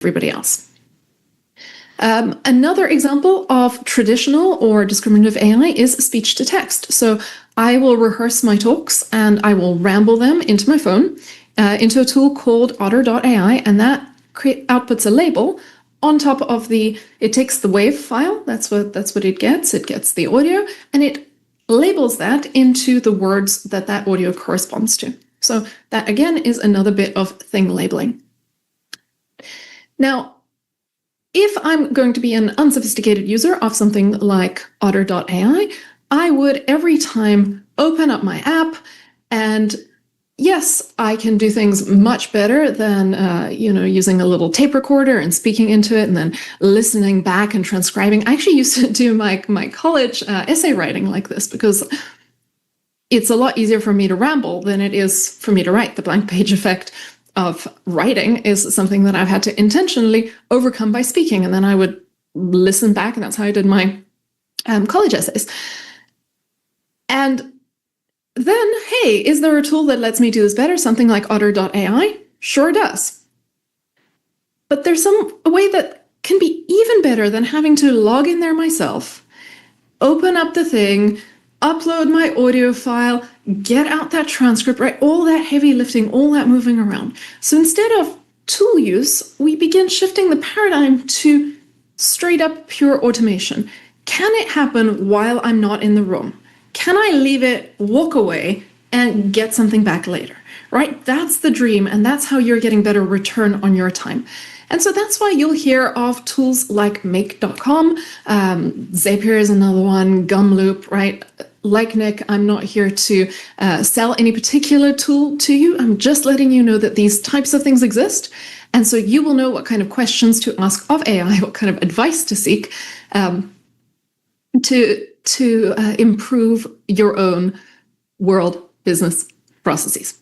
everybody else. Another example of traditional or discriminative AI is speech to text. So I will rehearse my talks and I will ramble them into my phone, into a tool called otter.ai, and that outputs a label on top of it takes the WAV file, that's what it gets the audio, and it labels that into the words that audio corresponds to. So that again is another bit of thing labeling. Now, if I'm going to be an unsophisticated user of something like otter.ai, I would every time open up my app, and yes, I can do things much better than using a little tape recorder and speaking into it and then listening back and transcribing. I actually used to do my college essay writing like this because it's a lot easier for me to ramble than it is for me to write. The blank page effect of writing is something that I've had to intentionally overcome by speaking, and then I would listen back, and that's how I did my college essays. And then, hey, is there a tool that lets me do this better? Something like otter.ai? Sure does. But there's a way that can be even better than having to log in there myself, open up the thing, upload my audio file, get out that transcript, right? All that heavy lifting, all that moving around. So instead of tool use, we begin shifting the paradigm to straight up pure automation. Can it happen while I'm not in the room? Can I leave it, walk away, and get something back later, right? That's the dream, and that's how you're getting better return on your time. And so that's why you'll hear of tools like make.com, Zapier is another one, Gumloop, right? Like Nick, I'm not here to sell any particular tool to you. I'm just letting you know that these types of things exist. And so you will know what kind of questions to ask of AI, what kind of advice to seek to improve your own world business processes.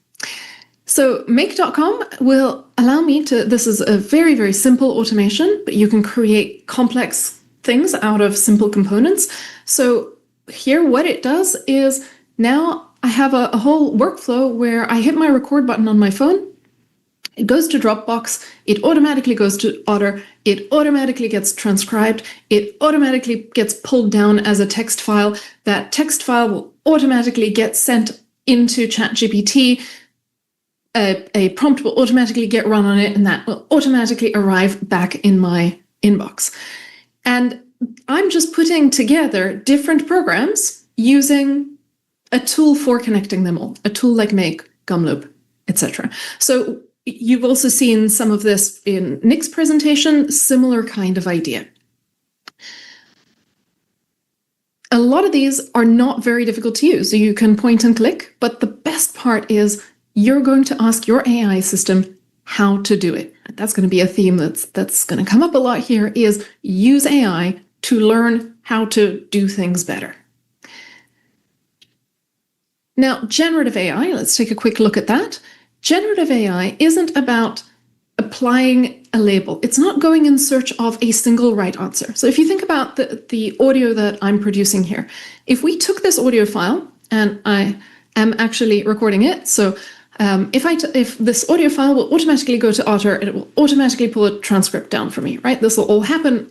So make.com will allow me to, this is a very, very simple automation, but you can create complex things out of simple components. So here what it does is now I have a whole workflow where I hit my record button on my phone. It goes to Dropbox, it automatically goes to Otter, it automatically gets transcribed, it automatically gets pulled down as a text file. That text file will automatically get sent into ChatGPT. A prompt will automatically get run on it, and that will automatically arrive back in my inbox. And I'm just putting together different programs using a tool for connecting them all, a tool like Make, Gumloop, etc. So you've also seen some of this in Nick's presentation, similar kind of idea. A lot of these are not very difficult to use. So you can point and click, but the best part is you're going to ask your AI system how to do it. That's going to be a theme that's going to come up a lot here, is use AI to learn how to do things better. Now, generative AI, let's take a quick look at that. Generative AI isn't about applying a label. It's not going in search of a single right answer. So if you think about the audio that I'm producing here, if we took this audio file, and I am actually recording it, so if this audio file will automatically go to Otter, it will automatically pull a transcript down for me, right? This will all happen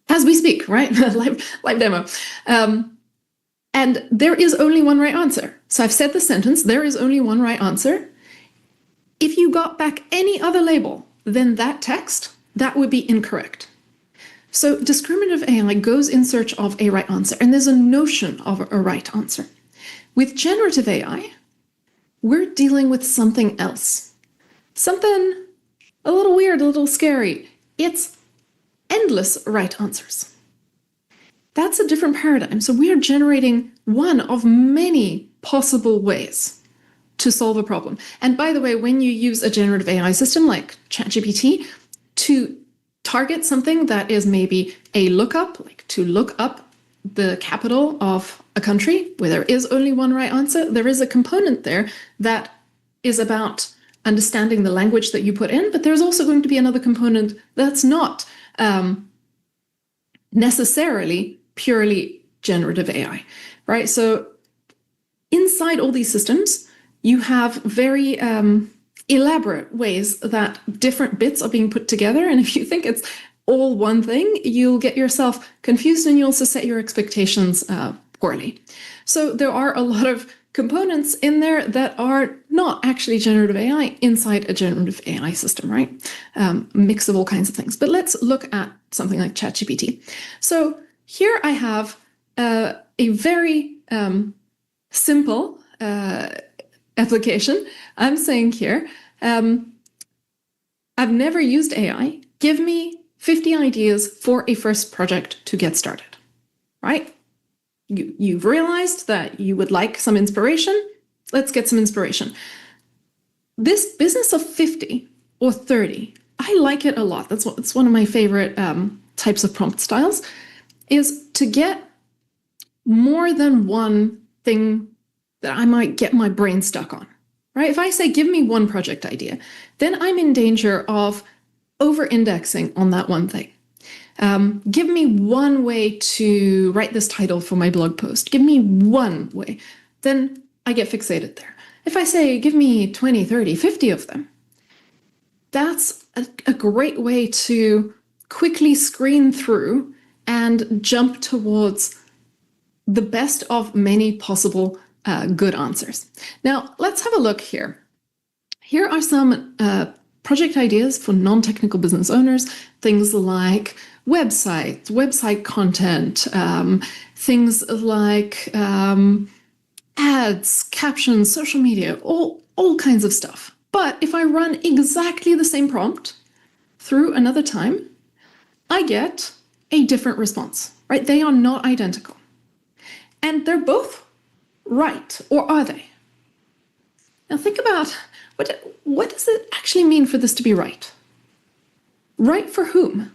as we speak, right? live demo. And there is only one right answer. So I've said the sentence, there is only one right answer. If you got back any other label than that text, that would be incorrect. So discriminative AI goes in search of a right answer, and there's a notion of a right answer. With generative AI, we're dealing with something else. Something a little weird, a little scary. It's endless right answers. That's a different paradigm. So we are generating one of many possible ways to solve a problem. And by the way, when you use a generative AI system like ChatGPT to target something that is maybe a lookup, like to look up the capital of a country where there is only one right answer, there is a component there that is about understanding the language that you put in, but there's also going to be another component that's not necessarily purely generative AI, right? So inside all these systems, you have very elaborate ways that different bits are being put together. And if you think it's all one thing, you'll get yourself confused and you'll also set your expectations poorly. So there are a lot of components in there that are not actually generative AI inside a generative AI system, right? Mix of all kinds of things. But let's look at something like ChatGPT. So here I have a very simple application. I'm saying here, I've never used AI. Give me 50 ideas for a first project to get started, right? You've realized that you would like some inspiration. Let's get some inspiration. This business of 50 or 30, I like it a lot. It's one of my favorite types of prompt styles, is to get more than one thing that I might get my brain stuck on, right? If I say, give me one project idea, then I'm in danger of over-indexing on that one thing. Give me one way to write this title for my blog post. Give me one way. Then I get fixated there. If I say, give me 20, 30, 50 of them, that's a great way to quickly screen through and jump towards the best of many possible good answers. Now, let's have a look here. Here are some project ideas for non-technical business owners, things like websites, website content, things like ads, captions, social media, all kinds of stuff. But if I run exactly the same prompt through another time, I get a different response, right? They are not identical. And they're both right, or are they? Now think about what does it actually mean for this to be right? Right for whom?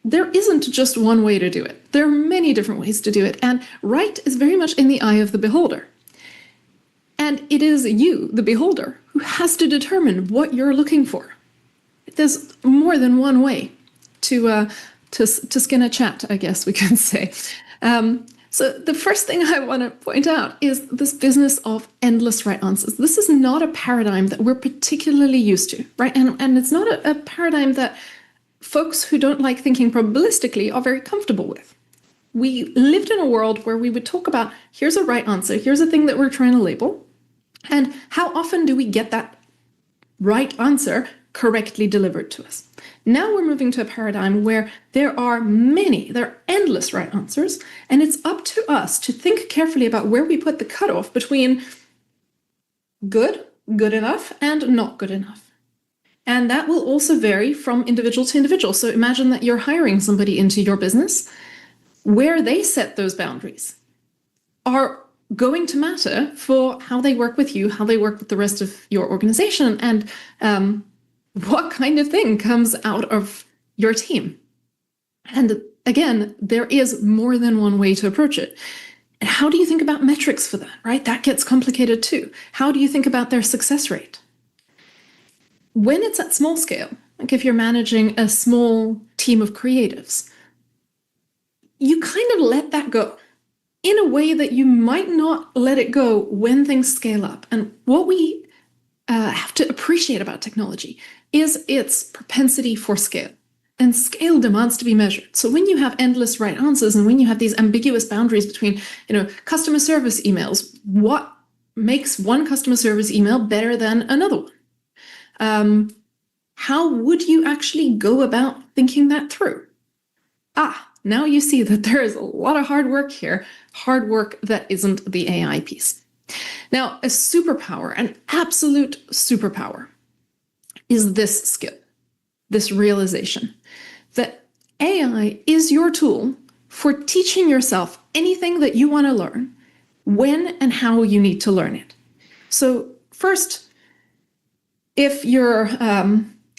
There isn't just one way to do it. There are many different ways to do it, and right is very much in the eye of the beholder. And it is you, the beholder, who has to determine what you're looking for. There's more than one way to skin a chat, I guess we can say. So the first thing I want to point out is this business of endless right answers. This is not a paradigm that we're particularly used to, right? And it's not a paradigm that folks who don't like thinking probabilistically are very comfortable with. We lived in a world where we would talk about, here's a right answer, here's a thing that we're trying to label, and how often do we get that right answer correctly delivered to us? Now we're moving to a paradigm where there are endless right answers, and it's up to us to think carefully about where we put the cutoff between good enough, and not good enough. And that will also vary from individual to individual. So imagine that you're hiring somebody into your business. Where they set those boundaries are going to matter for how they work with you, how they work with the rest of your organization, and what kind of thing comes out of your team. And again, there is more than one way to approach it. And how do you think about metrics for that, right? That gets complicated too. How do you think about their success rate? When it's at small scale, like if you're managing a small team of creatives, you kind of let that go in a way that you might not let it go when things scale up. And what we have to appreciate about technology is its propensity for scale. And scale demands to be measured. So when you have endless right answers and when you have these ambiguous boundaries between, customer service emails, what makes one customer service email better than another one? How would you actually go about thinking that through? Now you see that there is a lot of hard work here, hard work that isn't the AI piece. Now, a superpower, an absolute superpower, is this skill, this realization that AI is your tool for teaching yourself anything that you want to learn, when and how you need to learn it. So first, if you're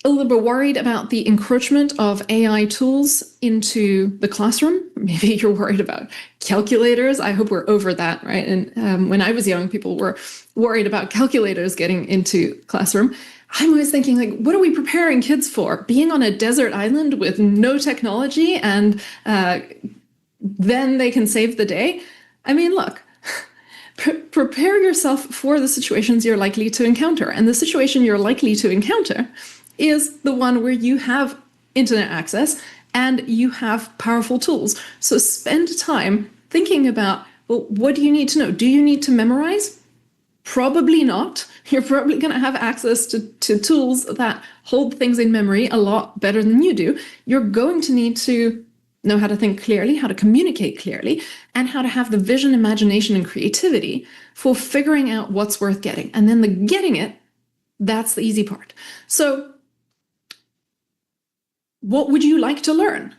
a little bit worried about the encroachment of AI tools into the classroom, maybe you're worried about calculators. I hope we're over that, right? And when I was young, people were worried about calculators getting into classroom. I'm always thinking, like, what are we preparing kids for? Being on a desert island with no technology and then they can save the day? I mean, look, prepare yourself for the situations you're likely to encounter. And the situation you're likely to encounter is the one where you have internet access and you have powerful tools. So spend time thinking about, well, what do you need to know? Do you need to memorize? Probably not. You're probably going to have access to tools that hold things in memory a lot better than you do. You're going to need to know how to think clearly, how to communicate clearly, and how to have the vision, imagination, and creativity for figuring out what's worth getting. And then the getting it, that's the easy part. So what would you like to learn?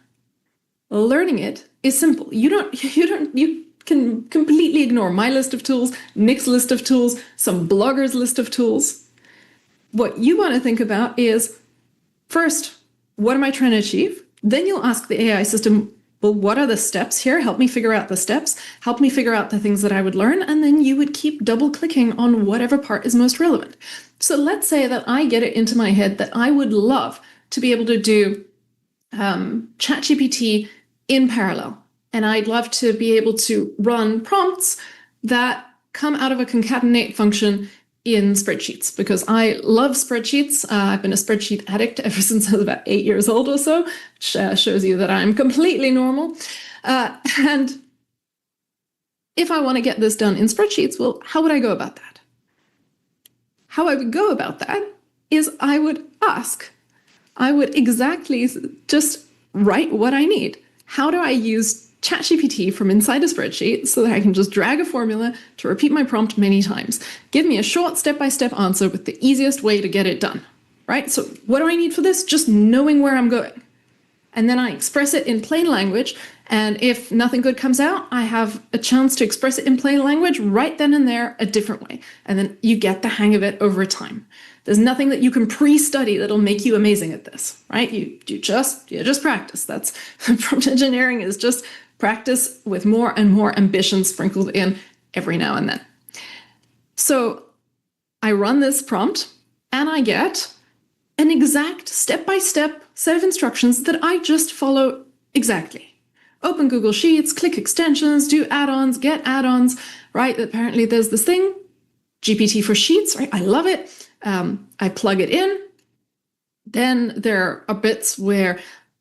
Learning it is simple. You can completely ignore my list of tools, Nick's list of tools, some bloggers' list of tools. What you want to think about is, first, what am I trying to achieve? Then you'll ask the AI system, well, what are the steps here? Help me figure out the steps. Help me figure out the things that I would learn. And then you would keep double clicking on whatever part is most relevant. So let's say that I get it into my head that I would love to be able to do ChatGPT in parallel. And I'd love to be able to run prompts that come out of a concatenate function in spreadsheets, because I love spreadsheets. I've been a spreadsheet addict ever since I was about 8 years old or so, which shows you that I'm completely normal. And if I want to get this done in spreadsheets, well, how would I go about that? How I would go about that is I would exactly just write what I need. How do I use ChatGPT from inside a spreadsheet so that I can just drag a formula to repeat my prompt many times? Give me a short step-by-step answer with the easiest way to get it done, right? So what do I need for this? Just knowing where I'm going. And then I express it in plain language. And if nothing good comes out, I have a chance to express it in plain language right then and there a different way. And then you get the hang of it over time. There's nothing that you can pre-study that'll make you amazing at this, right? You just practice. That's prompt engineering is just practice with more and more ambition sprinkled in every now and then. So I run this prompt and I get an exact step-by-step set of instructions that I just follow exactly. Open Google Sheets, click extensions, do add-ons, get add-ons, right? Apparently there's this thing, GPT for Sheets, right? I love it. I plug it in. Then there are bits where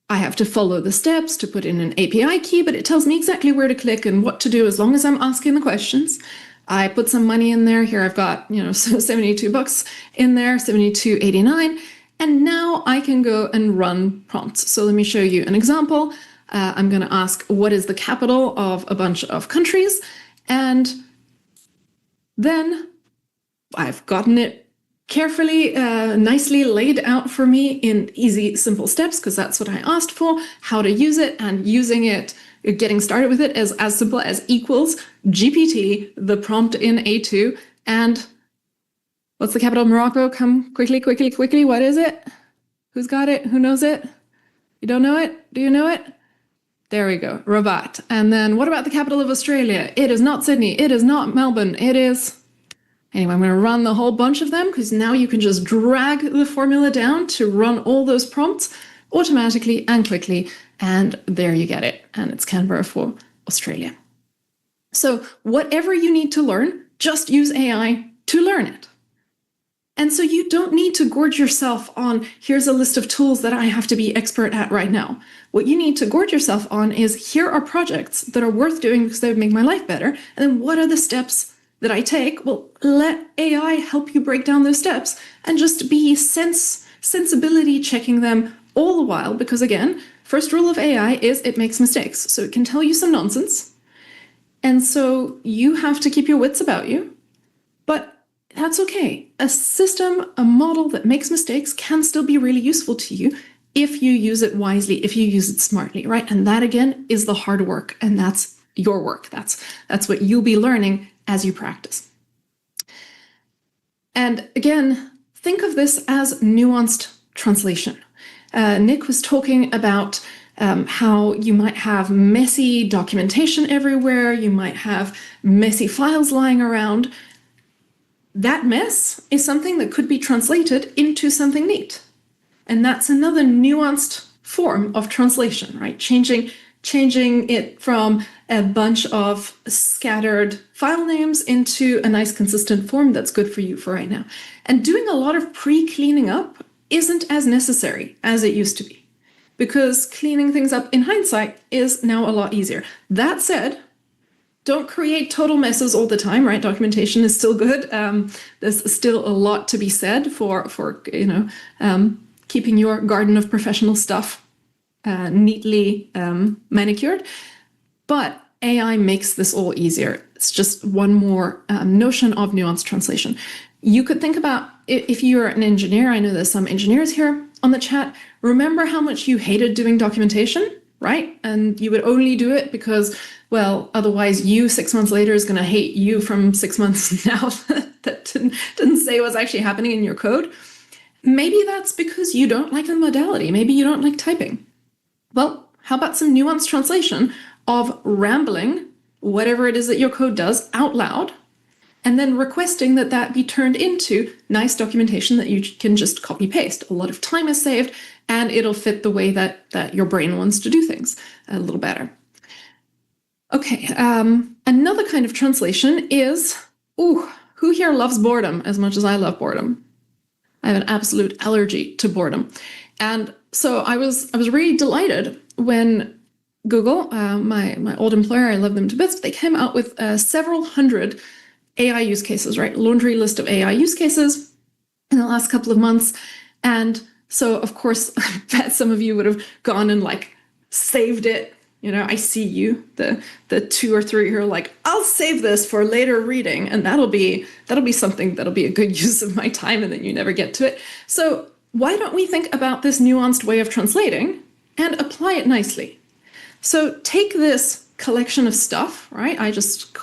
I have to follow the steps to put in an API key, but it tells me exactly where to click and what to do as long as I'm asking the questions. I put some money in there. Here I've got, $72 in there, $72.89. And now I can go and run prompts. So let me show you an example. I'm going to ask, what is the capital of a bunch of countries? And then I've gotten it carefully, nicely laid out for me in easy, simple steps, because that's what I asked for, how to use it, and using it, getting started with it as simple as equals GPT, the prompt in A2, and what's the capital of Morocco? Come quickly, quickly, quickly. What is it? Who's got it? Who knows it? You don't know it? Do you know it? There we go, Rabat. And then what about the capital of Australia? It is not Sydney. It is not Melbourne. It is... Anyway, I'm going to run the whole bunch of them because now you can just drag the formula down to run all those prompts automatically and quickly. And there you get it. And it's Canberra for Australia. So whatever you need to learn, just use AI to learn it. And so you don't need to gorge yourself on, here's a list of tools that I have to be expert at right now. What you need to gorge yourself on is, here are projects that are worth doing because they would make my life better. And then what are the steps that I take? Well, let AI help you break down those steps and just be sensibility checking them all the while. Because again, first rule of AI is it makes mistakes. So it can tell you some nonsense. And so you have to keep your wits about you. But that's okay. A system, a model that makes mistakes can still be really useful to you if you use it wisely, if you use it smartly, right? And that again is the hard work, and that's your work. That's what you'll be learning as you practice. And again, think of this as nuanced translation. Nick was talking about how you might have messy documentation everywhere, you might have messy files lying around. That mess is something that could be translated into something neat. And that's another nuanced form of translation, right? Changing changing it from a bunch of scattered file names into a nice consistent form that's good for you for right now. And doing a lot of pre-cleaning up isn't as necessary as it used to be, because cleaning things up in hindsight is now a lot easier. That said, don't create total messes all the time, right? Documentation is still good. There's still a lot to be said for keeping your garden of professional stuff neatly manicured. But AI makes this all easier. It's just one more notion of nuanced translation. You could think about, if you're an engineer, I know there's some engineers here on the chat, remember how much you hated doing documentation, right? And you would only do it because, well, otherwise you 6 months later is going to hate you from 6 months now that didn't say what's actually happening in your code. Maybe that's because you don't like the modality. Maybe you don't like typing. Well, how about some nuanced translation of rambling whatever it is that your code does out loud, and then requesting that that be turned into nice documentation that you can just copy paste. A lot of time is saved, and it'll fit the way that your brain wants to do things a little better. Okay, another kind of translation is, who here loves boredom as much as I love boredom? I have an absolute allergy to boredom. And so I was really delighted when Google, my old employer, I love them to bits, they came out with several hundred AI use cases, right? Laundry list of AI use cases in the last couple of months. And so, of course, I bet some of you would have gone and like saved it. You know, I see you, the 2 or 3 who are like, I'll save this for later reading, and that'll be something that'll be a good use of my time, and then you never get to it. So why don't we think about this nuanced way of translating and apply it nicely? So take this collection of stuff, right? I just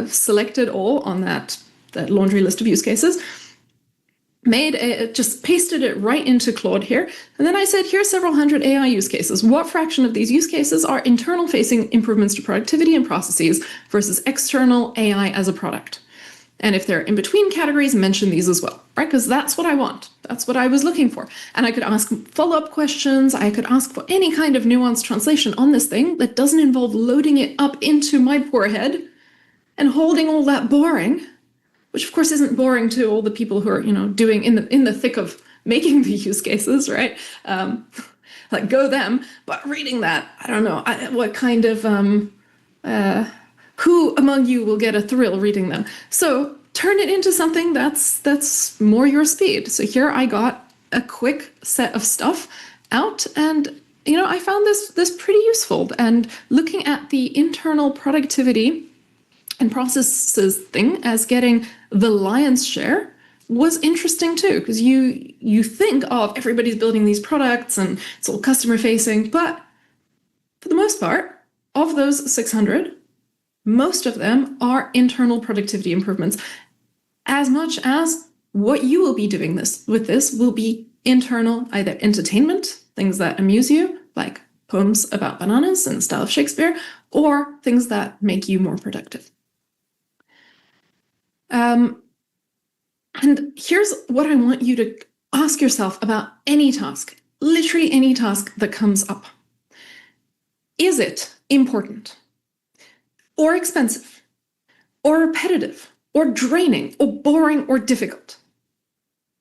selected all on that laundry list of use cases, just pasted it right into Claude here. And then I said, here's several hundred AI use cases. What fraction of these use cases are internal facing improvements to productivity and processes versus external AI as a product? And if they're in between categories, mention these as well, right? Because that's what I want. That's what I was looking for. And I could ask follow-up questions. I could ask for any kind of nuanced translation on this thing that doesn't involve loading it up into my poor head and holding all that boring, which of course isn't boring to all the people who are, doing in the thick of making the use cases, right? Like go them. But reading that, I don't know what kind of who among you will get a thrill reading them? So turn it into something that's more your speed. So here I got a quick set of stuff out, and I found this pretty useful. And looking at the internal productivity and processes thing as getting the lion's share was interesting too, because you think of everybody's building these products and it's all customer facing, but for the most part, of those 600, most of them are internal productivity improvements. As much as what you will be doing with this will be internal, either entertainment, things that amuse you, like poems about bananas in the style of Shakespeare, or things that make you more productive. And here's what I want you to ask yourself about any task, literally any task that comes up. Is it important, or expensive, or repetitive, or draining, or boring, or difficult,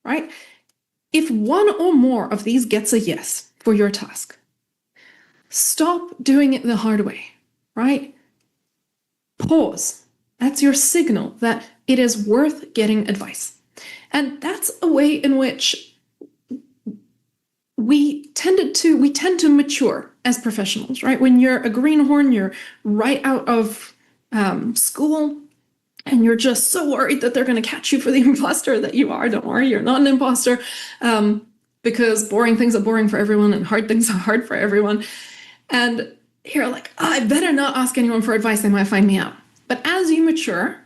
right? If one or more of these gets a yes for your task, stop doing it the hard way, right? Pause. That's your signal that it is worth getting advice. And that's a way in which we tend to mature as professionals, right? When you're a greenhorn, you're right out of school, and you're just so worried that they're going to catch you for the imposter that you are. Don't worry, you're not an imposter, because boring things are boring for everyone and hard things are hard for everyone. And you're like, I better not ask anyone for advice. They might find me out. But as you mature,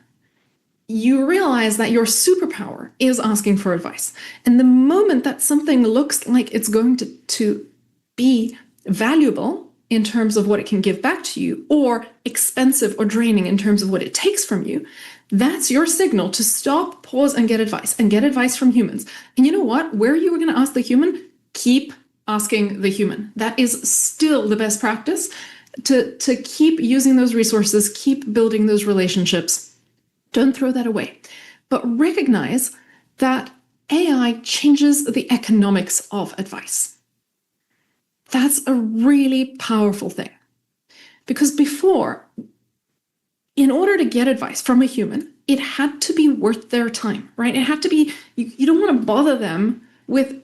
you realize that your superpower is asking for advice. And the moment that something looks like it's going to be valuable in terms of what it can give back to you, or expensive or draining in terms of what it takes from you, that's your signal to stop, pause, and get advice from humans. And you know what? Where you were going to ask the human, keep asking the human. That is still the best practice. to keep using those resources, keep building those relationships. Don't throw that away. But recognize that AI changes the economics of advice. That's a really powerful thing. Because before, in order to get advice from a human, it had to be worth their time, right? It had to be, you don't want to bother them with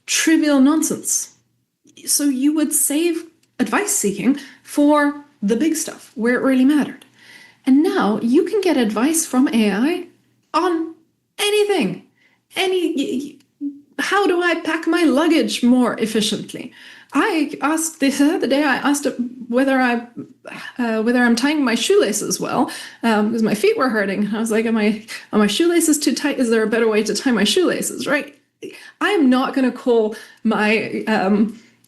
trivial nonsense. So you would save advice seeking for the big stuff where it really mattered. And now you can get advice from AI on anything. How do I pack my luggage more efficiently? I asked this other day, I asked whether I'm tying my shoelaces well, because my feet were hurting. And I was like, are my shoelaces too tight? Is there a better way to tie my shoelaces, right? I'm not going to call my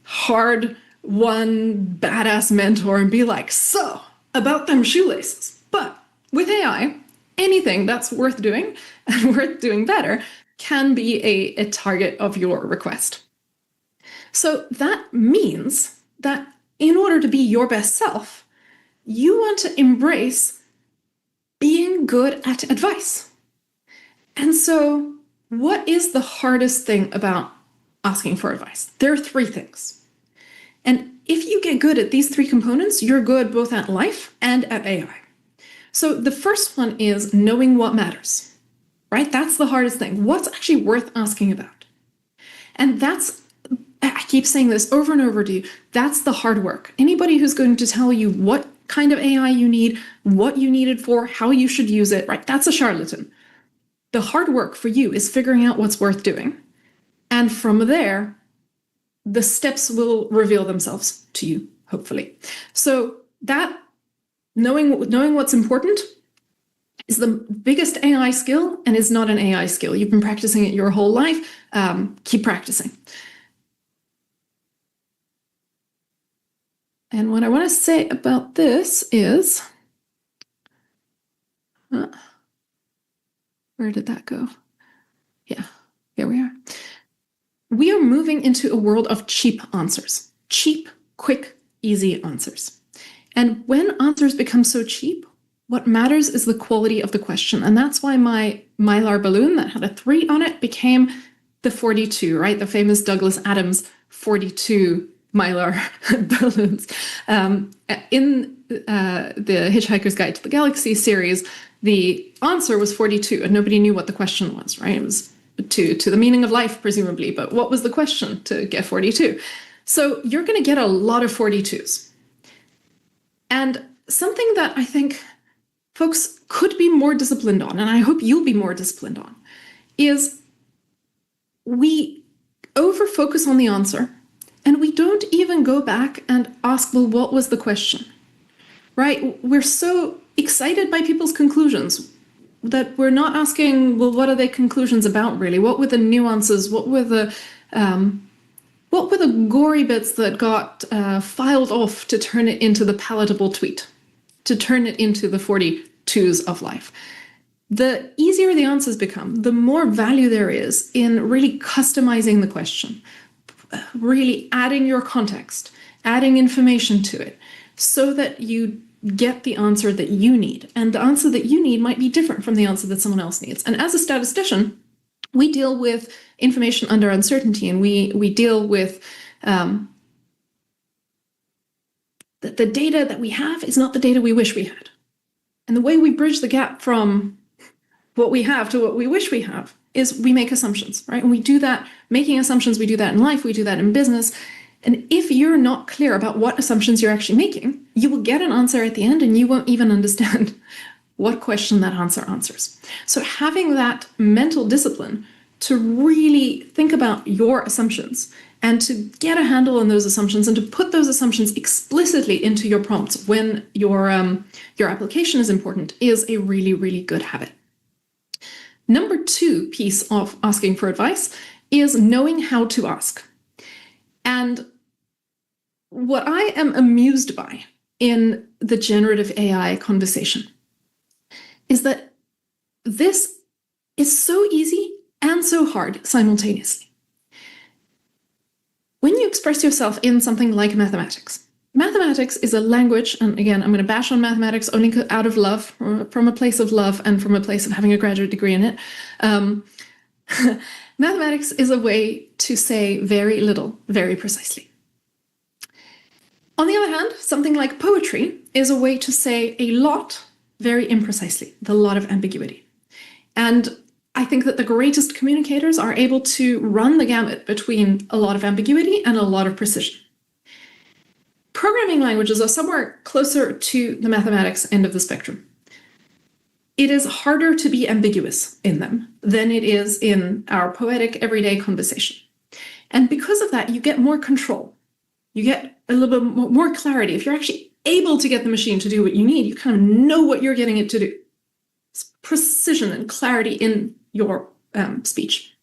hard-won badass mentor and be like, so, about them shoelaces. But with AI, anything that's worth doing and worth doing better can be a target of your request. So that means that in order to be your best self, you want to embrace being good at advice. And so what is the hardest thing about asking for advice? There are 3 things. And if you get good at these 3 components, you're good both at life and at AI. So the first one is knowing what matters, right? That's the hardest thing. What's actually worth asking about? And I keep saying this over and over to you, that's the hard work. Anybody who's going to tell you what kind of AI you need, what you need it for, how you should use it, right? That's a charlatan. The hard work for you is figuring out what's worth doing. And from there, the steps will reveal themselves to you, hopefully. So that knowing what's important is the biggest AI skill and is not an AI skill. You've been practicing it your whole life. Keep practicing. And what I want to say about this is, where did that go? Yeah, here we are. We are moving into a world of cheap answers. Cheap, quick, easy answers. And when answers become so cheap, what matters is the quality of the question. And that's why my Mylar balloon that had a 3 on it became the 42, right? The famous Douglas Adams 42 Mylar balloons. In the Hitchhiker's Guide to the Galaxy series, the answer was 42, and nobody knew what the question was, right? It was to the meaning of life, presumably, but what was the question to get 42? So you're going to get a lot of 42s. And something that I think folks could be more disciplined on, and I hope you'll be more disciplined on, is we over-focus on the answer, and we don't even go back and ask, well, what was the question? Right? We're so excited by people's conclusions that we're not asking, well, what are their conclusions about, really? What were the nuances? What were the gory bits that got filed off to turn it into the palatable tweet, to turn it into the 42s of life? The easier the answers become, the more value there is in really customizing the question, really adding your context, adding information to it, so that you get the answer that you need. And the answer that you need might be different from the answer that someone else needs. And as a statistician, we deal with information under uncertainty, and we deal with the data that we have is not the data we wish we had. And the way we bridge the gap from what we have to what we wish we have is we make assumptions, right? And we do that, making assumptions, we do that in life, we do that in business. And if you're not clear about what assumptions you're actually making, you will get an answer at the end and you won't even understand what question that answer answers. So having that mental discipline to really think about your assumptions and to get a handle on those assumptions and to put those assumptions explicitly into your prompts when your application is important is a really, really good habit. Number 2 piece of asking for advice is knowing how to ask. And what I am amused by in the generative AI conversation is that this is so easy and so hard simultaneously. When you express yourself in something like mathematics, Mathematics is a language, and again, I'm going to bash on mathematics only out of love, or from a place of love and from a place of having a graduate degree in it. Mathematics is a way to say very little very precisely. On the other hand, something like poetry is a way to say a lot very imprecisely, with a lot of ambiguity. And I think that the greatest communicators are able to run the gamut between a lot of ambiguity and a lot of precision. Programming languages are somewhere closer to the mathematics end of the spectrum. It is harder to be ambiguous in them than it is in our poetic everyday conversation. And because of that, you get more control. You get a little bit more clarity. If you're actually able to get the machine to do what you need, you kind of know what you're getting it to do. It's precision and clarity in your speech.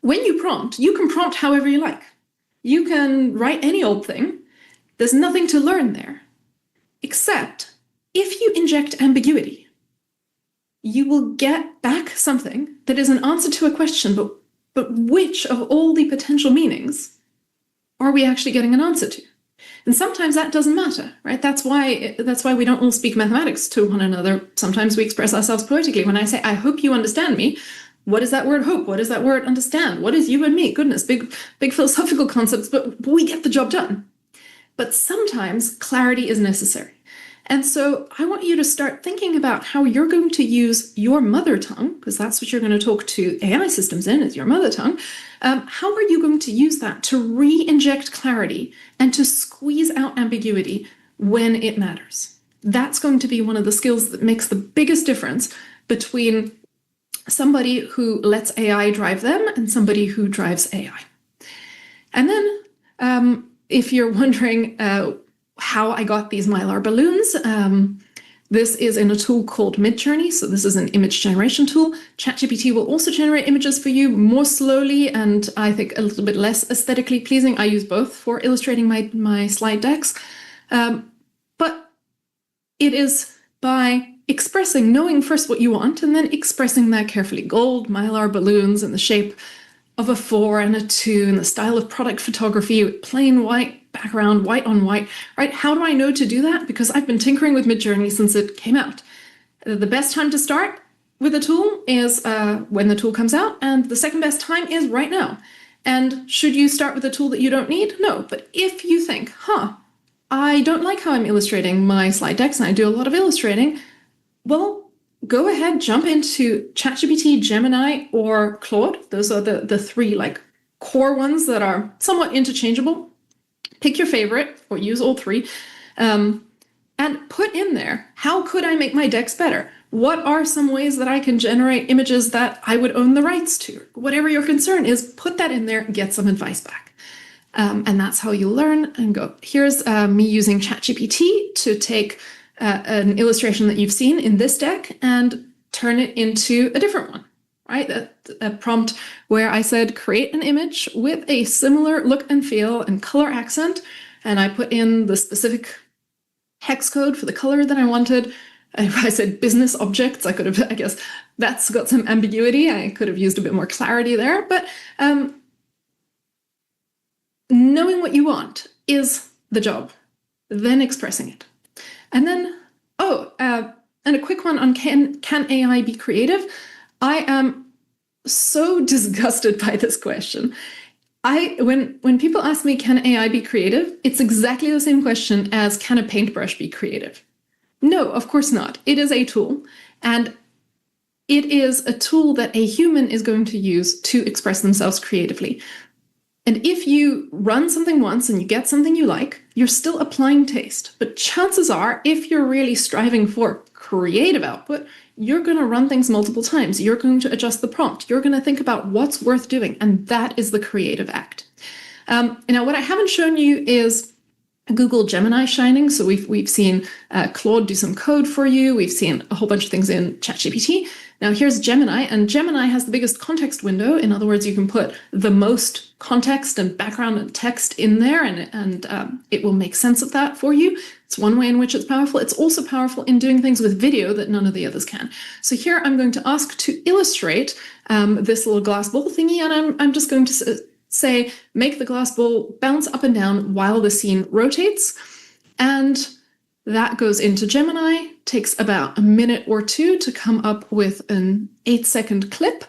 When you can prompt however you like. You can write any old thing. There's nothing to learn there, except if you inject ambiguity, you will get back something that is an answer to a question, but which of all the potential meanings are we actually getting an answer to? And sometimes that doesn't matter, right? That's why we don't all speak mathematics to one another. Sometimes we express ourselves poetically. When I say, I hope you understand me, what is that word hope? What is that word understand? What is you and me? Goodness, big philosophical concepts, but we get the job done. But sometimes clarity is necessary. And so I want you to start thinking about how you're going to use your mother tongue, because that's what you're going to talk to AI systems in, is your mother tongue. How are you going to use that to re-inject clarity and to squeeze out ambiguity when it matters? That's going to be one of the skills that makes the biggest difference between somebody who lets AI drive them and somebody who drives AI. And then if you're wondering how I got these Mylar balloons, this is in a tool called Midjourney. So this is an image generation tool. ChatGPT will also generate images for you more slowly and I think a little bit less aesthetically pleasing. I use both for illustrating my slide decks. But it is by knowing first what you want and then expressing that carefully. Gold Mylar balloons in the shape of a 4 and a 2 in the style of product photography with plain white background, white on white, right? How do I know to do that? Because I've been tinkering with Midjourney since it came out. The best time to start with a tool is when the tool comes out, and the second best time is right now. And should you start with a tool that you don't need? No, but if you think, I don't like how I'm illustrating my slide decks and I do a lot of illustrating, well, go ahead, jump into ChatGPT, Gemini, or Claude. Those are the three core ones that are somewhat interchangeable. Pick your favorite or use all three and put in there, how could I make my decks better? What are some ways that I can generate images that I would own the rights to? Whatever your concern is, put that in there, get some advice back. And that's how you learn and go. Here's me using ChatGPT to take an illustration that you've seen in this deck and turn it into a different one, right? A prompt where I said, create an image with a similar look and feel and color accent. And I put in the specific hex code for the color that I wanted. If I said business objects, I guess that's got some ambiguity. I could have used a bit more clarity there, but knowing what you want is the job, then expressing it. And then, and a quick one on can AI be creative? I am so disgusted by this question. When people ask me, can AI be creative? It's exactly the same question as, can a paintbrush be creative? No, of course not. It is a tool, and it is a tool that a human is going to use to express themselves creatively. And if you run something once and you get something you like, you're still applying taste. But chances are, if you're really striving for creative output, you're going to run things multiple times. You're going to adjust the prompt. You're going to think about what's worth doing. And that is the creative act. Now, what I haven't shown you is Google Gemini shining. So we've seen Claude do some code for you. We've seen a whole bunch of things in ChatGPT. Now here's Gemini, and Gemini has the biggest context window. In other words, you can put the most context and background and text in there, and it will make sense of that for you. It's one way in which it's powerful. It's also powerful in doing things with video that none of the others can. So here I'm going to ask to illustrate this little glass bowl thingy, and I'm just going to say, make the glass bowl bounce up and down while the scene rotates. And that goes into Gemini, takes about a minute or two to come up with an 8-second clip.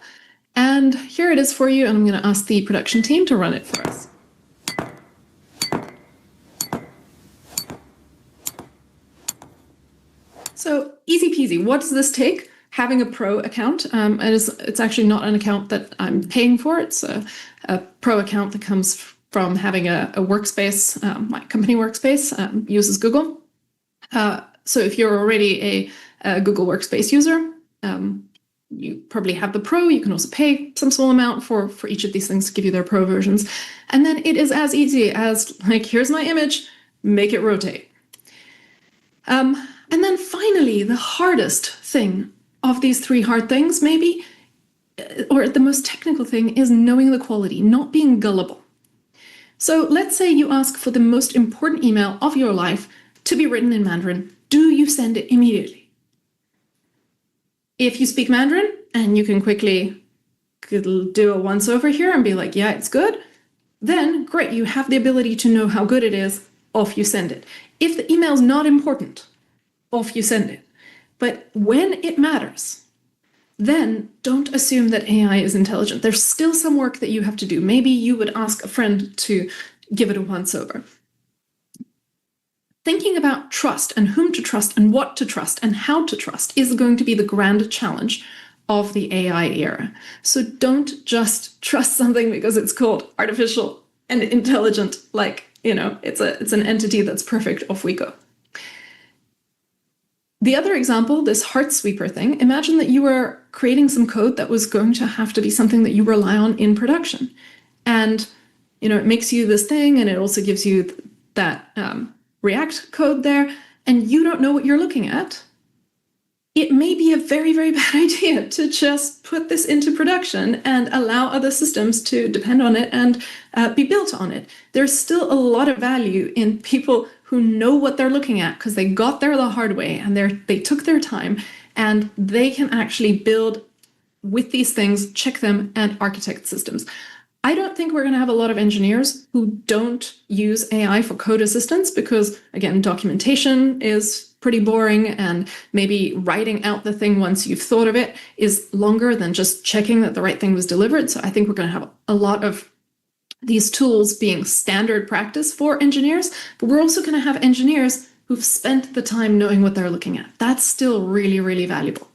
And here it is for you, and I'm going to ask the production team to run it for us. So easy peasy. What does this take? Having a pro account. It's actually not an account that I'm paying for. It's a pro account that comes from having a workspace. My company workspace uses Google. So if you're already a Google Workspace user, you probably have the Pro. You can also pay some small amount for each of these things to give you their Pro versions. And then it is as easy as, like, here's my image, make it rotate. And then finally, the hardest thing of these three hard things, maybe, or the most technical thing, is knowing the quality, not being gullible. So let's say you ask for the most important email of your life to be written in Mandarin. Do you send it immediately? If you speak Mandarin and you can quickly do a once over here and be like, yeah, it's good, then great, you have the ability to know how good it is, off you send it. If the email's not important, off you send it. But when it matters, then don't assume that AI is intelligent. There's still some work that you have to do. Maybe you would ask a friend to give it a once over. Thinking about trust and whom to trust and what to trust and how to trust is going to be the grand challenge of the AI era. So don't just trust something because it's called artificial and intelligent, like, it's an entity that's perfect, off we go. The other example, this heart sweeper thing, imagine that you were creating some code that was going to have to be something that you rely on in production. And, it makes you this thing, and it also gives you that React code there, and you don't know what you're looking at. It may be a very, very bad idea to just put this into production and allow other systems to depend on it and be built on it. There's still a lot of value in people who know what they're looking at because they got there the hard way and they took their time, and they can actually build with these things, check them, and architect systems. I don't think we're going to have a lot of engineers who don't use AI for code assistance because, again, documentation is pretty boring, and maybe writing out the thing once you've thought of it is longer than just checking that the right thing was delivered. So I think we're going to have a lot of these tools being standard practice for engineers, but we're also going to have engineers who've spent the time knowing what they're looking at. That's still really, really valuable.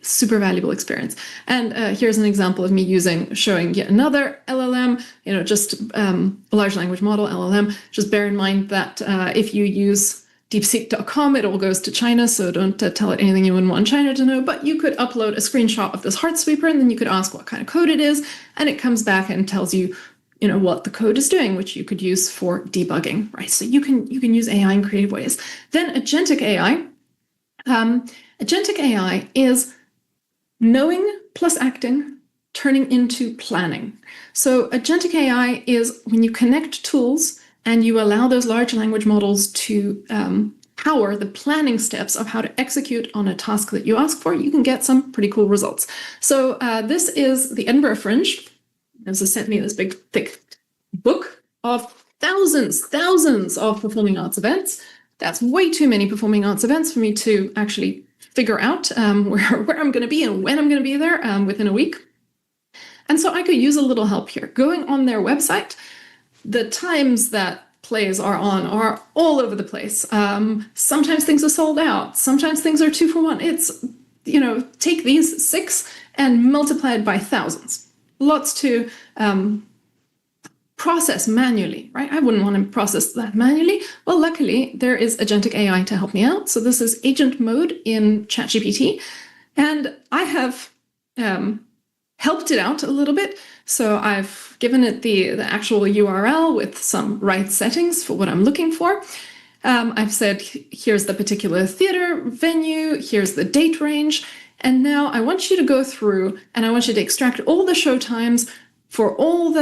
Super valuable experience. And here's an example of me showing yet another LLM, just a large language model, LLM. Just bear in mind that if you use deepseek.com, it all goes to China, so don't tell it anything you wouldn't want China to know, but you could upload a screenshot of this heart sweeper, and then you could ask what kind of code it is, and it comes back and tells you, what the code is doing, which you could use for debugging, right? So you can use AI in creative ways. Then agentic AI. Agentic AI is knowing plus acting turning into planning. So agentic AI is when you connect tools and you allow those large language models to power the planning steps of how to execute on a task that you ask for, you can get some pretty cool results. So this is the Edinburgh Fringe. This has sent me this big, thick book of thousands of performing arts events. That's way too many performing arts events for me to actually figure out where I'm going to be and when I'm going to be there within a week. And so I could use a little help here. Going on their website, the times that plays are on are all over the place. Sometimes things are sold out. Sometimes things are 2 for 1. It's, take these 6 and multiply it by thousands. Lots to process manually, right? I wouldn't want to process that manually. Well, luckily, there is agentic AI to help me out. So this is agent mode in ChatGPT. And I have helped it out a little bit. So I've given it the actual URL with some right settings for what I'm looking for. I've said, here's the particular theater venue, here's the date range. And now I want you to go through and I want you to extract all the show times for all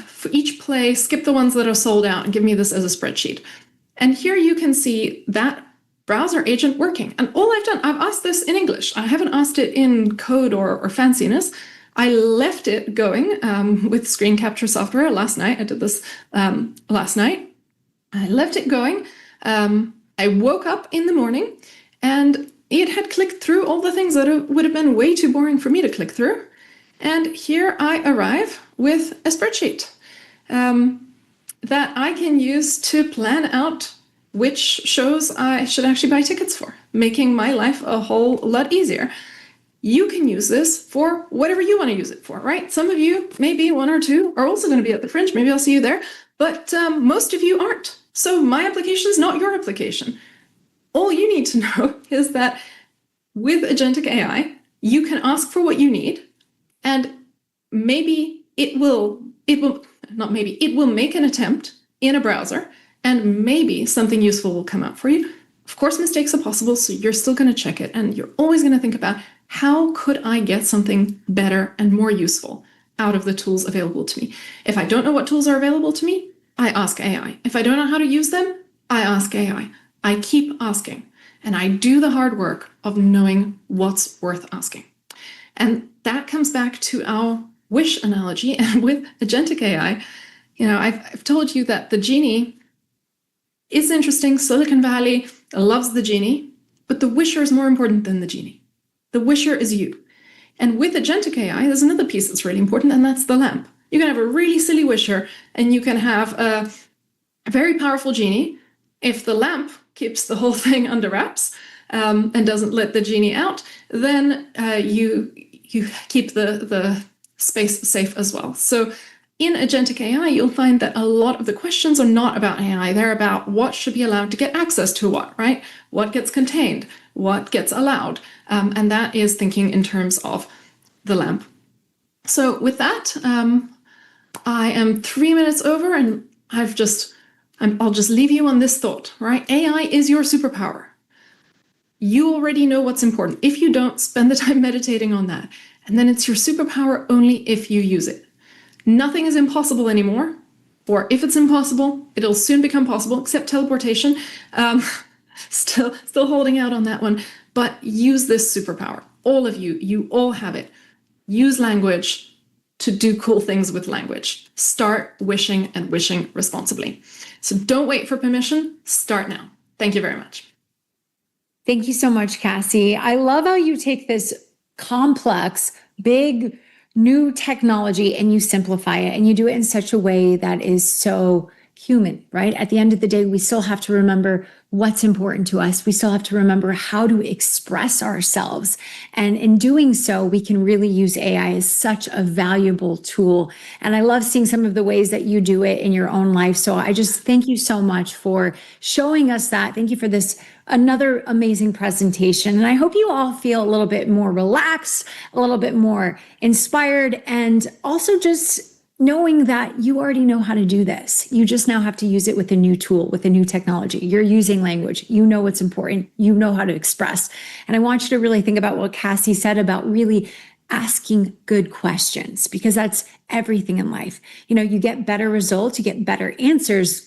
for each play, skip the ones that are sold out, and give me this as a spreadsheet. And here you can see that browser agent working. And all I've done, I've asked this in English. I haven't asked it in code or fanciness. I left it going with screen capture software last night. I did this last night. I left it going. I woke up in the morning and it had clicked through all the things that would have been way too boring for me to click through. And here I arrive with a spreadsheet that I can use to plan out which shows I should actually buy tickets for, making my life a whole lot easier. You can use this for whatever you want to use it for, right? Some of you, maybe one or two, are also going to be at the Fringe. Maybe I'll see you there. But most of you aren't. So my application is not your application. All you need to know is that with Agentic AI, you can ask for what you need, and maybe it will make an attempt in a browser, and maybe something useful will come out for you. Of course, mistakes are possible, so you're still going to check it, and you're always going to think about, how could I get something better and more useful out of the tools available to me? If I don't know what tools are available to me, I ask AI. If I don't know how to use them, I ask AI. I keep asking, and I do the hard work of knowing what's worth asking. And that comes back to our wish analogy. And with Agentic AI, I've told you that the genie is interesting. Silicon Valley loves the genie, but the wisher is more important than the genie. The wisher is you. And with Agentic AI, there's another piece that's really important, and that's the lamp. You can have a really silly wisher, and you can have a very powerful genie. If the lamp keeps the whole thing under wraps and doesn't let the genie out, then you keep the space safe as well. So in Agentic AI, you'll find that a lot of the questions are not about AI. They're about what should be allowed to get access to what, right? What gets contained? What gets allowed? And that is thinking in terms of the lamp. So with that, I am 3 minutes over, and I'll just leave you on this thought, right? AI is your superpower. You already know what's important. If you don't, spend the time meditating on that. And then it's your superpower only if you use it. Nothing is impossible anymore, or if it's impossible, it'll soon become possible, except teleportation. Still holding out on that one, but use this superpower. All of you, you all have it. Use language to do cool things with language. Start wishing, and wishing responsibly. So don't wait for permission, start now. Thank you very much. Thank you so much, Cassie. I love how you take this complex, big, new technology and you simplify it, and you do it in such a way that is so human, right? At the end of the day, we still have to remember what's important to us. We still have to remember how to express ourselves. And in doing so, we can really use AI as such a valuable tool. And I love seeing some of the ways that you do it in your own life. So I just thank you so much for showing us that. Thank you for this another amazing presentation. And I hope you all feel a little bit more relaxed, a little bit more inspired, and also just knowing that you already know how to do this. You just now have to use it with a new tool, with a new technology. You're using language. You know what's important. You know how to express. And I want you to really think about what Cassie said about really asking good questions, because that's everything in life. You get better results, you get better answers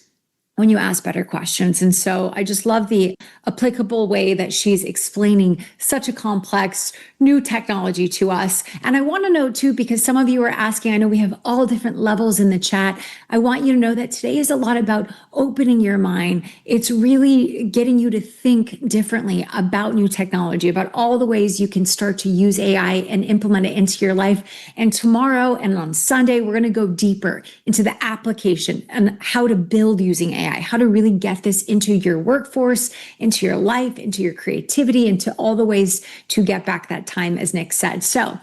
when you ask better questions. And so I just love the applicable way that she's explaining such a complex new technology to us. And I want to know too, because some of you are asking, I know we have all different levels in the chat. I want you to know that today is a lot about opening your mind. It's really getting you to think differently about new technology, about all the ways you can start to use AI and implement it into your life. And tomorrow and on Sunday, we're going to go deeper into the application and how to build using AI, how to really get this into your workforce, into your life, into your creativity, into all the ways to get back that time, as Nick said. So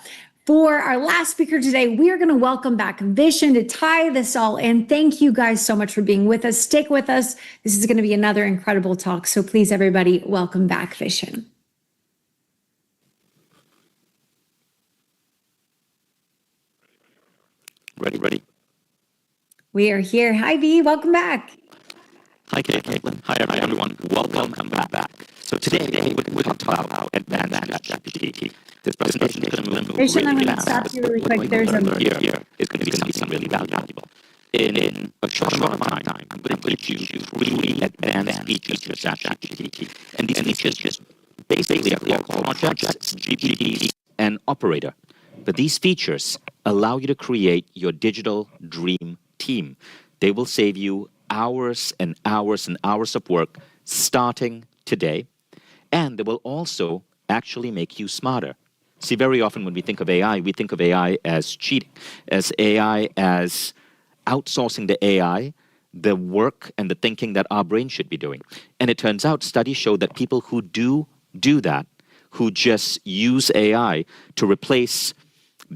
for our last speaker today, we are going to welcome back Vishen to tie this all in. Thank you guys so much for being with us. Stick with us. This is going to be another incredible talk. So please, everybody, welcome back Vishen. Ready. We are here. Hi, V. Welcome back. Hi, Caitlin. Hi, everyone. Welcome back. So today, we're going to talk about advanced GPT. This presentation is going to move Vishen, I'm really going to fast. stop you really quick. What There's we're a going to learn here is going to be something really valuable. In a short amount of time, I'm going to teach you really advanced features of ChatGPT. And these features just basically are called projects, GPT, and operator. But these features allow you to create your digital dream team. They will save you hours and hours and hours of work starting today. And they will also actually make you smarter. See, very often when we think of AI, we think of AI as cheating, as AI as outsourcing the AI the work and the thinking that our brain should be doing. And it turns out studies show that people who do that, who just use AI to replace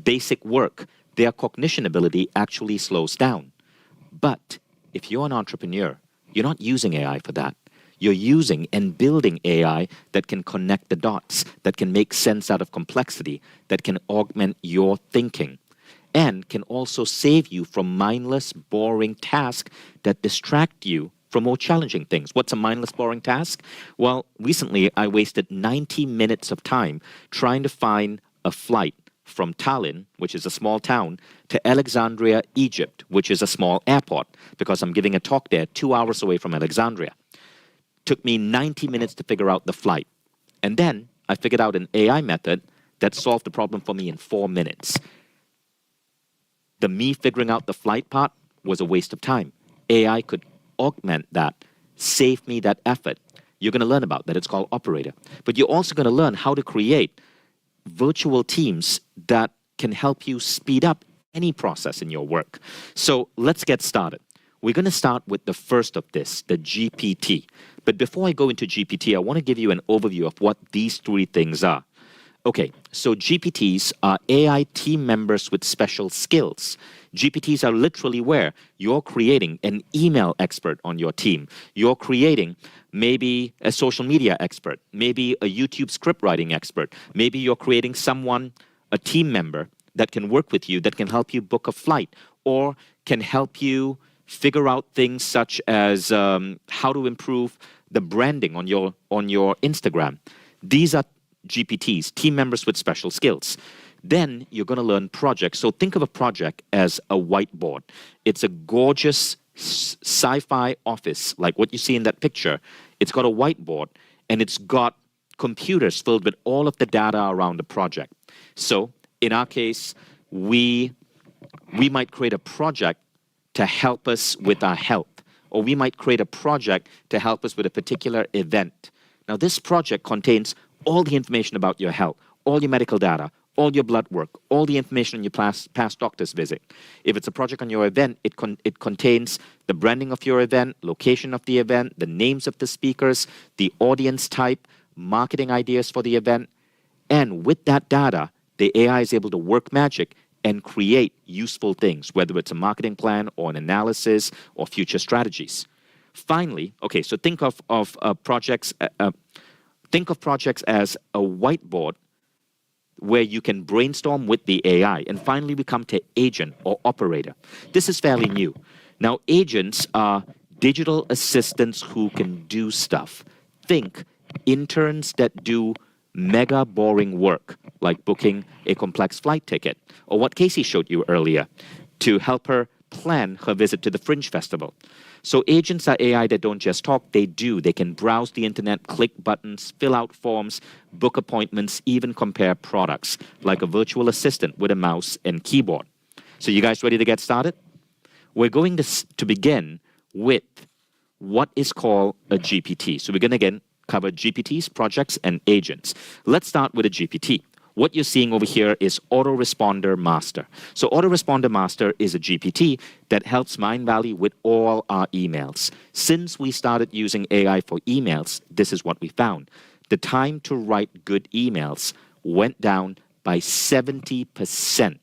basic work, their cognition ability actually slows down. But if you're an entrepreneur, you're not using AI for that. You're using and building AI that can connect the dots, that can make sense out of complexity, that can augment your thinking, and can also save you from mindless, boring tasks that distract you from more challenging things. What's a mindless, boring task? Well, recently I wasted 90 minutes of time trying to find a flight from Tallinn, which is a small town, to Alexandria, Egypt, which is a small airport, because I'm giving a talk there 2 hours away from Alexandria. Took me 90 minutes to figure out the flight. And then I figured out an AI method that solved the problem for me in 4 minutes. The me figuring out the flight part was a waste of time. AI could augment that, save me that effort. You're going to learn about that. It's called Operator. But you're also going to learn how to create virtual teams that can help you speed up any process in your work. So let's get started. We're going to start with the first of this, the GPT. But before I go into GPT, I want to give you an overview of what these three things are. Okay, so GPTs are AI team members with special skills. GPTs are literally where you're creating an email expert on your team. You're creating maybe a social media expert, maybe a YouTube script writing expert. Maybe you're creating someone, a team member that can work with you, that can help you book a flight, or can help you figure out things such as how to improve the branding on your Instagram. These are GPTs, team members with special skills. Then you're going to learn projects. So think of a project as a whiteboard. It's a gorgeous sci-fi office, like what you see in that picture. It's got a whiteboard, and it's got computers filled with all of the data around the project. So in our case, we might create a project to help us with our health, or we might create a project to help us with a particular event. Now, this project contains all the information about your health, all your medical data, all your blood work, all the information on your past doctor's visit. If it's a project on your event, it contains the branding of your event, location of the event, the names of the speakers, the audience type, marketing ideas for the event. And with that data, the AI is able to work magic and create useful things, whether it's a marketing plan or an analysis or future strategies. Finally, okay, so think of projects as a whiteboard where you can brainstorm with the AI. And finally, we come to agent or operator. This is fairly new. Now, agents are digital assistants who can do stuff. Think interns that do mega boring work, like booking a complex flight ticket, or what Casey showed you earlier, to help her plan her visit to the Fringe Festival. So agents are AI that don't just talk, they do. They can browse the internet, click buttons, fill out forms, book appointments, even compare products, like a virtual assistant with a mouse and keyboard. So you guys ready to get started? We're going to begin with what is called a GPT. So we're going to again cover GPTs, projects, and agents. Let's start with a GPT. What you're seeing over here is Autoresponder Master. So Autoresponder Master is a GPT that helps Mindvalley with all our emails. Since we started using AI for emails, this is what we found. The time to write good emails went down by 70%.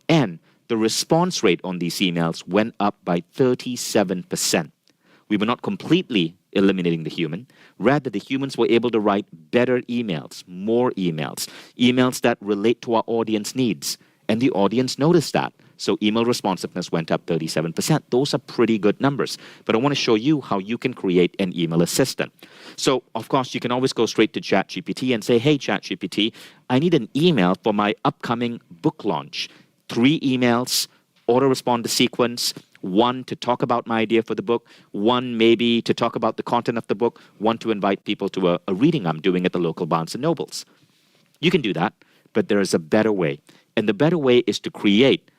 And the response rate on these emails went up by 37%. We were not completely eliminating the human. Rather, the humans were able to write better emails, more emails, emails that relate to our audience needs. And the audience noticed that. So email responsiveness went up 37%. Those are pretty good numbers. But I want to show you how you can create an email assistant. So, of course, you can always go straight to ChatGPT and say, hey, ChatGPT, I need an email for my upcoming book launch. 3 emails, autoresponder sequence, 1 to talk about my idea for the book, 1 maybe to talk about the content of the book, 1 to invite people to a reading I'm doing at the local Barnes & Nobles. You can do that, but there is a better way. And the better way is to create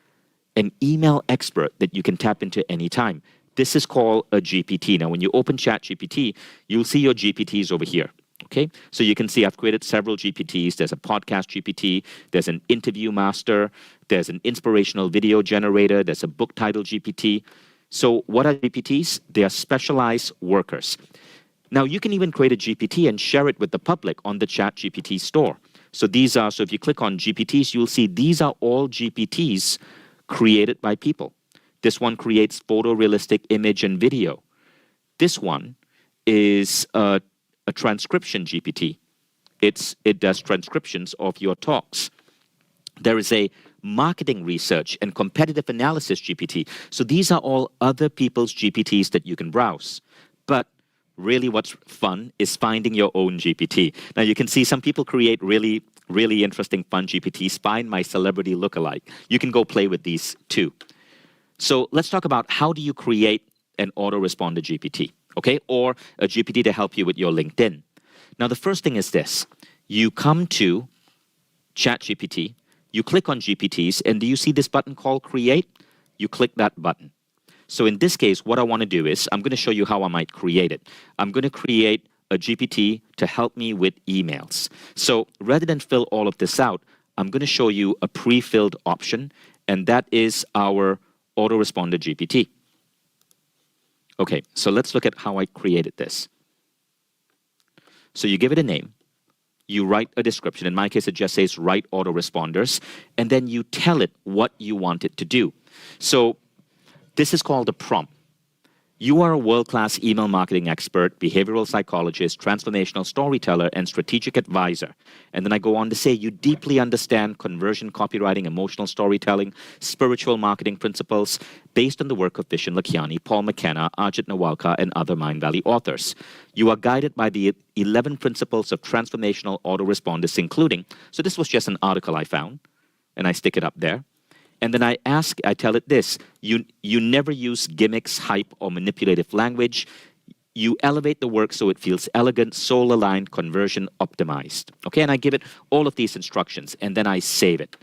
an email expert that you can tap into anytime. This is called a GPT. Now, when you open ChatGPT, you'll see your GPTs over here. Okay, so you can see I've created several GPTs. There's a podcast GPT, there's an interview master, there's an inspirational video generator, there's a book title GPT. So what are GPTs? They are specialized workers. Now, you can even create a GPT and share it with the public on the ChatGPT store. So so if you click on GPTs, you'll see these are all GPTs created by people. This one creates photorealistic image and video. This one is a transcription GPT. It does transcriptions of your talks. There is a marketing research and competitive analysis GPT. So these are all other people's GPTs that you can browse. But really what's fun is finding your own GPT. Now you can see some people create really, really interesting fun GPTs. Find my celebrity lookalike. You can go play with these too. So let's talk about how do you create an autoresponder GPT, okay? Or a GPT to help you with your LinkedIn. Now the first thing is this. You come to ChatGPT, you click on GPTs, and do you see this button called Create? You click that button. So in this case, what I want to do is I'm going to show you how I might create it. I'm going to create a GPT to help me with emails. So rather than fill all of this out, I'm going to show you a pre-filled option, and that is our autoresponder GPT. Okay, so let's look at how I created this. So you give it a name. You write a description. In my case, it just says write autoresponders, and then you tell it what you want it to do. So this is called a prompt. You are a world-class email marketing expert, behavioral psychologist, transformational storyteller, and strategic advisor. And then I go on to say you deeply understand conversion copywriting, emotional storytelling, spiritual marketing principles based on the work of Vishen Lakhiani, Paul McKenna, Ajit Nawalkar, and other Mindvalley authors. You are guided by the 11 principles of transformational autoresponders, including, so this was just an article I found, and I stick it up there. And then I tell it this, you never use gimmicks, hype, or manipulative language. You elevate the work so it feels elegant, soul-aligned, conversion optimized. Okay, and I give it all of these instructions, and then I save it.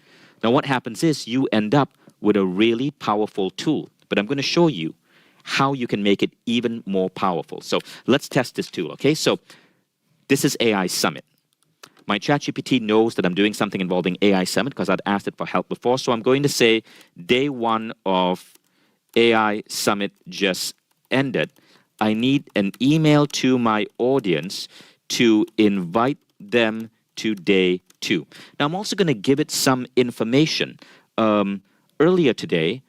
Now what happens is you end up with a really powerful tool, but I'm going to show you how you can make it even more powerful. So let's test this tool, okay? So this is AI Summit. My ChatGPT knows that I'm doing something involving AI Summit because I'd asked it for help before. So I'm going to say day 1 of AI Summit just ended. I need an email to my audience to invite them to day 2. Now I'm also going to give it some information. Earlier today,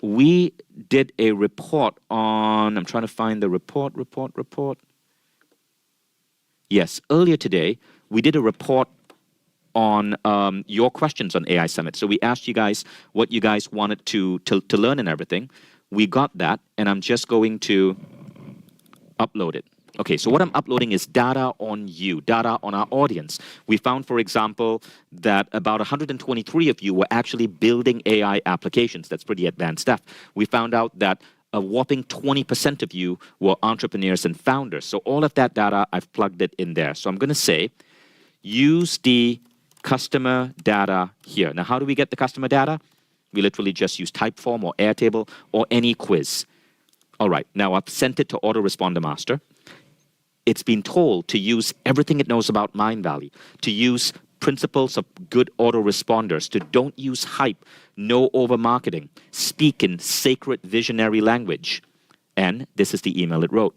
we did a report on, I'm trying to find the report. Yes, earlier today, we did a report on your questions on AI Summit. So we asked you guys what you guys wanted to learn and everything. We got that, and I'm just going to upload it. Okay, so what I'm uploading is data on you, data on our audience. We found, for example, that about 123 of you were actually building AI applications. That's pretty advanced stuff. We found out that a whopping 20% of you were entrepreneurs and founders. So all of that data, I've plugged it in there. So I'm going to say, use the customer data here. Now, how do we get the customer data? We literally just use Typeform or Airtable or any quiz. All right, now I've sent it to Autoresponder Master. It's been told to use everything it knows about Mindvalley, to use principles of good autoresponders, to don't use hype, no over-marketing, speak in sacred visionary language. And this is the email it wrote.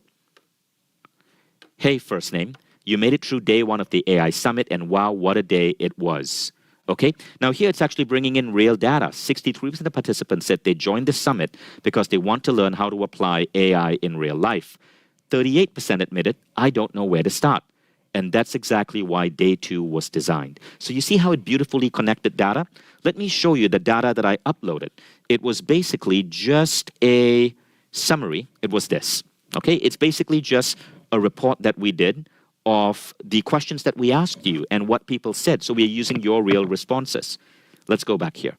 Hey, first name, you made it through day 1 of the AI Summit, and wow, what a day it was. Okay, now here it's actually bringing in real data. 63% of the participants said they joined the summit because they want to learn how to apply AI in real life. 38% admitted, I don't know where to start. And that's exactly why day 2 was designed. So you see how it beautifully connected data? Let me show you the data that I uploaded. It was basically just a summary. It was this. Okay, it's basically just a report that we did of the questions that we asked you and what people said. So we're using your real responses. Let's go back here.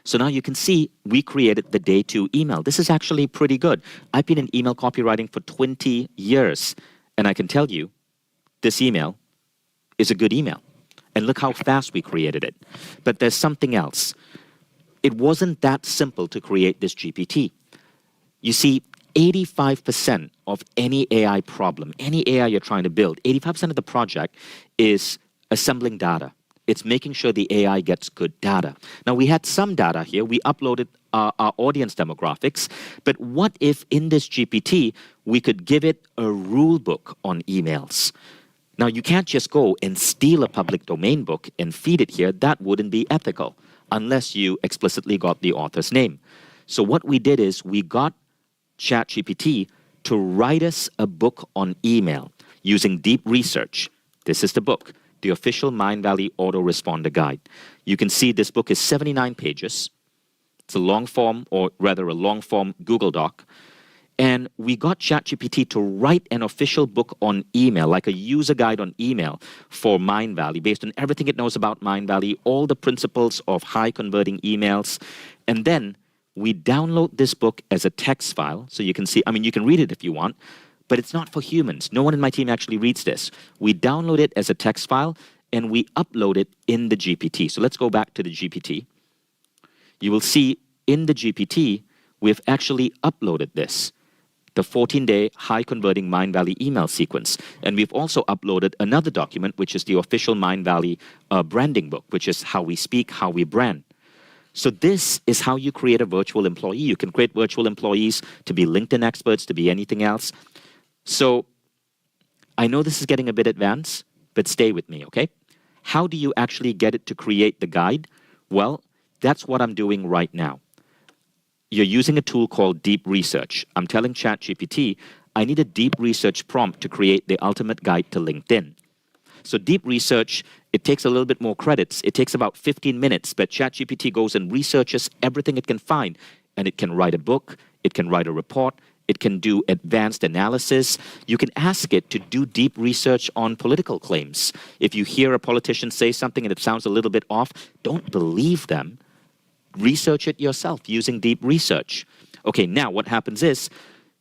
So now you can see we created the day 2 email. This is actually pretty good. I've been in email copywriting for 20 years. And I can tell you, this email is a good email. And look how fast we created it. But there's something else. It wasn't that simple to create this GPT. You see, 85% of any AI problem, any AI you're trying to build, 85% of the project is assembling data. It's making sure the AI gets good data. Now, we had some data here. We uploaded our audience demographics. But what if in this GPT, we could give it a rule book on emails? Now, you can't just go and steal a public domain book and feed it here. That wouldn't be ethical unless you explicitly got the author's name. So what we did is we got ChatGPT to write us a book on email using deep research. This is the book, the official Mindvalley Autoresponder Guide. You can see this book is 79 pages. It's a long form, or rather a long form Google Doc. And we got ChatGPT to write an official book on email, like a user guide on email for Mindvalley, based on everything it knows about Mindvalley, all the principles of high converting emails. And then we download this book as a text file. So you can see, I mean, you can read it if you want, but it's not for humans. No one in my team actually reads this. We download it as a text file and we upload it in the GPT. So let's go back to the GPT. You will see in the GPT, we've actually uploaded this, the 14-day high-converting Mindvalley email sequence. And we've also uploaded another document, which is the official Mindvalley branding book, which is how we speak, how we brand. So this is how you create a virtual employee. You can create virtual employees to be LinkedIn experts, to be anything else. So I know this is getting a bit advanced, but stay with me, okay? How do you actually get it to create the guide? Well, that's what I'm doing right now. You're using a tool called Deep Research. I'm telling ChatGPT, I need a deep research prompt to create the ultimate guide to LinkedIn. So Deep Research, it takes a little bit more credits. It takes about 15 minutes, but ChatGPT goes and researches everything it can find. And it can write a book, it can write a report, it can do advanced analysis. You can ask it to do deep research on political claims. If you hear a politician say something and it sounds a little bit off, don't believe them. Research it yourself using deep research. Okay, now what happens is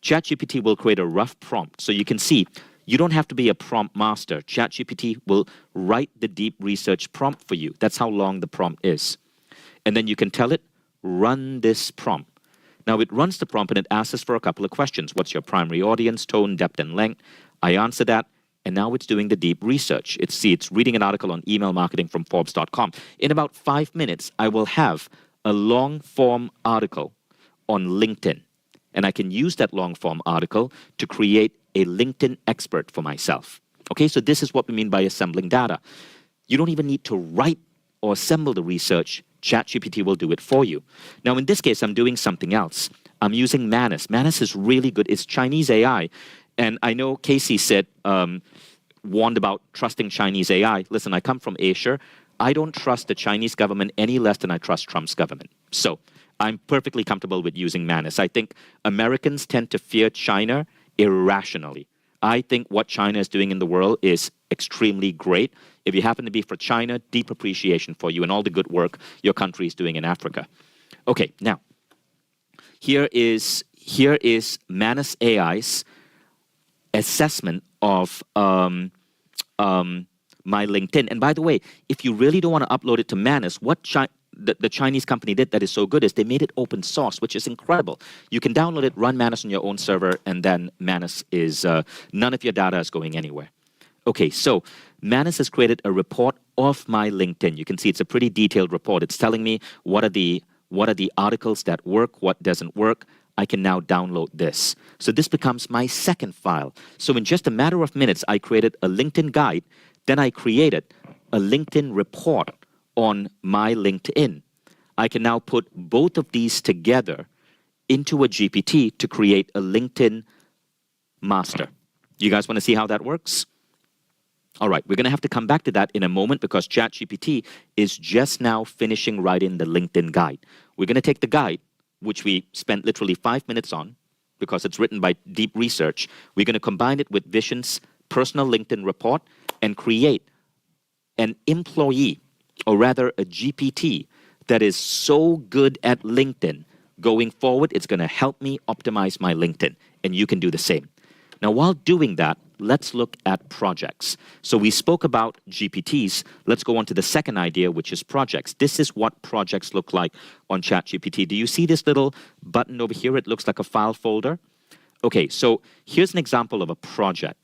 ChatGPT will create a rough prompt. So you can see, you don't have to be a prompt master. ChatGPT will write the deep research prompt for you. That's how long the prompt is. And then you can tell it, run this prompt. Now it runs the prompt and it asks us for a couple of questions. What's your primary audience, tone, depth, and length? I answer that. And now it's doing the deep research. It's reading an article on email marketing from Forbes.com. In about 5 minutes, I will have a long-form article on LinkedIn. And I can use that long-form article to create a LinkedIn expert for myself. Okay, so this is what we mean by assembling data. You don't even need to write or assemble the research. ChatGPT will do it for you. Now, in this case, I'm doing something else. I'm using Manus. Manus is really good. It's Chinese AI. And I know Casey said, warned about trusting Chinese AI. Listen, I come from Asia. I don't trust the Chinese government any less than I trust Trump's government. So I'm perfectly comfortable with using Manus. I think Americans tend to fear China irrationally. I think what China is doing in the world is extremely great. If you happen to be for China, deep appreciation for you and all the good work your country is doing in Africa. Okay, now, here is Manus AI's assessment of my LinkedIn. And by the way, if you really don't want to upload it to Manus, what the Chinese company did that is so good is they made it open source, which is incredible. You can download it, run Manus on your own server, and then Manus is, none of your data is going anywhere. Okay, so Manus has created a report of my LinkedIn. You can see it's a pretty detailed report. It's telling me what are the articles that work, what doesn't work. I can now download this. So this becomes my second file. So in just a matter of minutes, I created a LinkedIn guide. Then I created a LinkedIn report on my LinkedIn. I can now put both of these together into a GPT to create a LinkedIn master. You guys want to see how that works? All right, we're going to have to come back to that in a moment because ChatGPT is just now finishing writing the LinkedIn guide. We're going to take the guide, which we spent literally 5 minutes on because it's written by Deep Research. We're going to combine it with Vision's personal LinkedIn report and create an employee, or rather a GPT, that is so good at LinkedIn. Going forward, it's going to help me optimize my LinkedIn, and you can do the same. Now, while doing that, let's look at projects. So we spoke about GPTs. Let's go on to the second idea, which is projects. This is what projects look like on ChatGPT. Do you see this little button over here? It looks like a file folder. Okay, so here's an example of a project.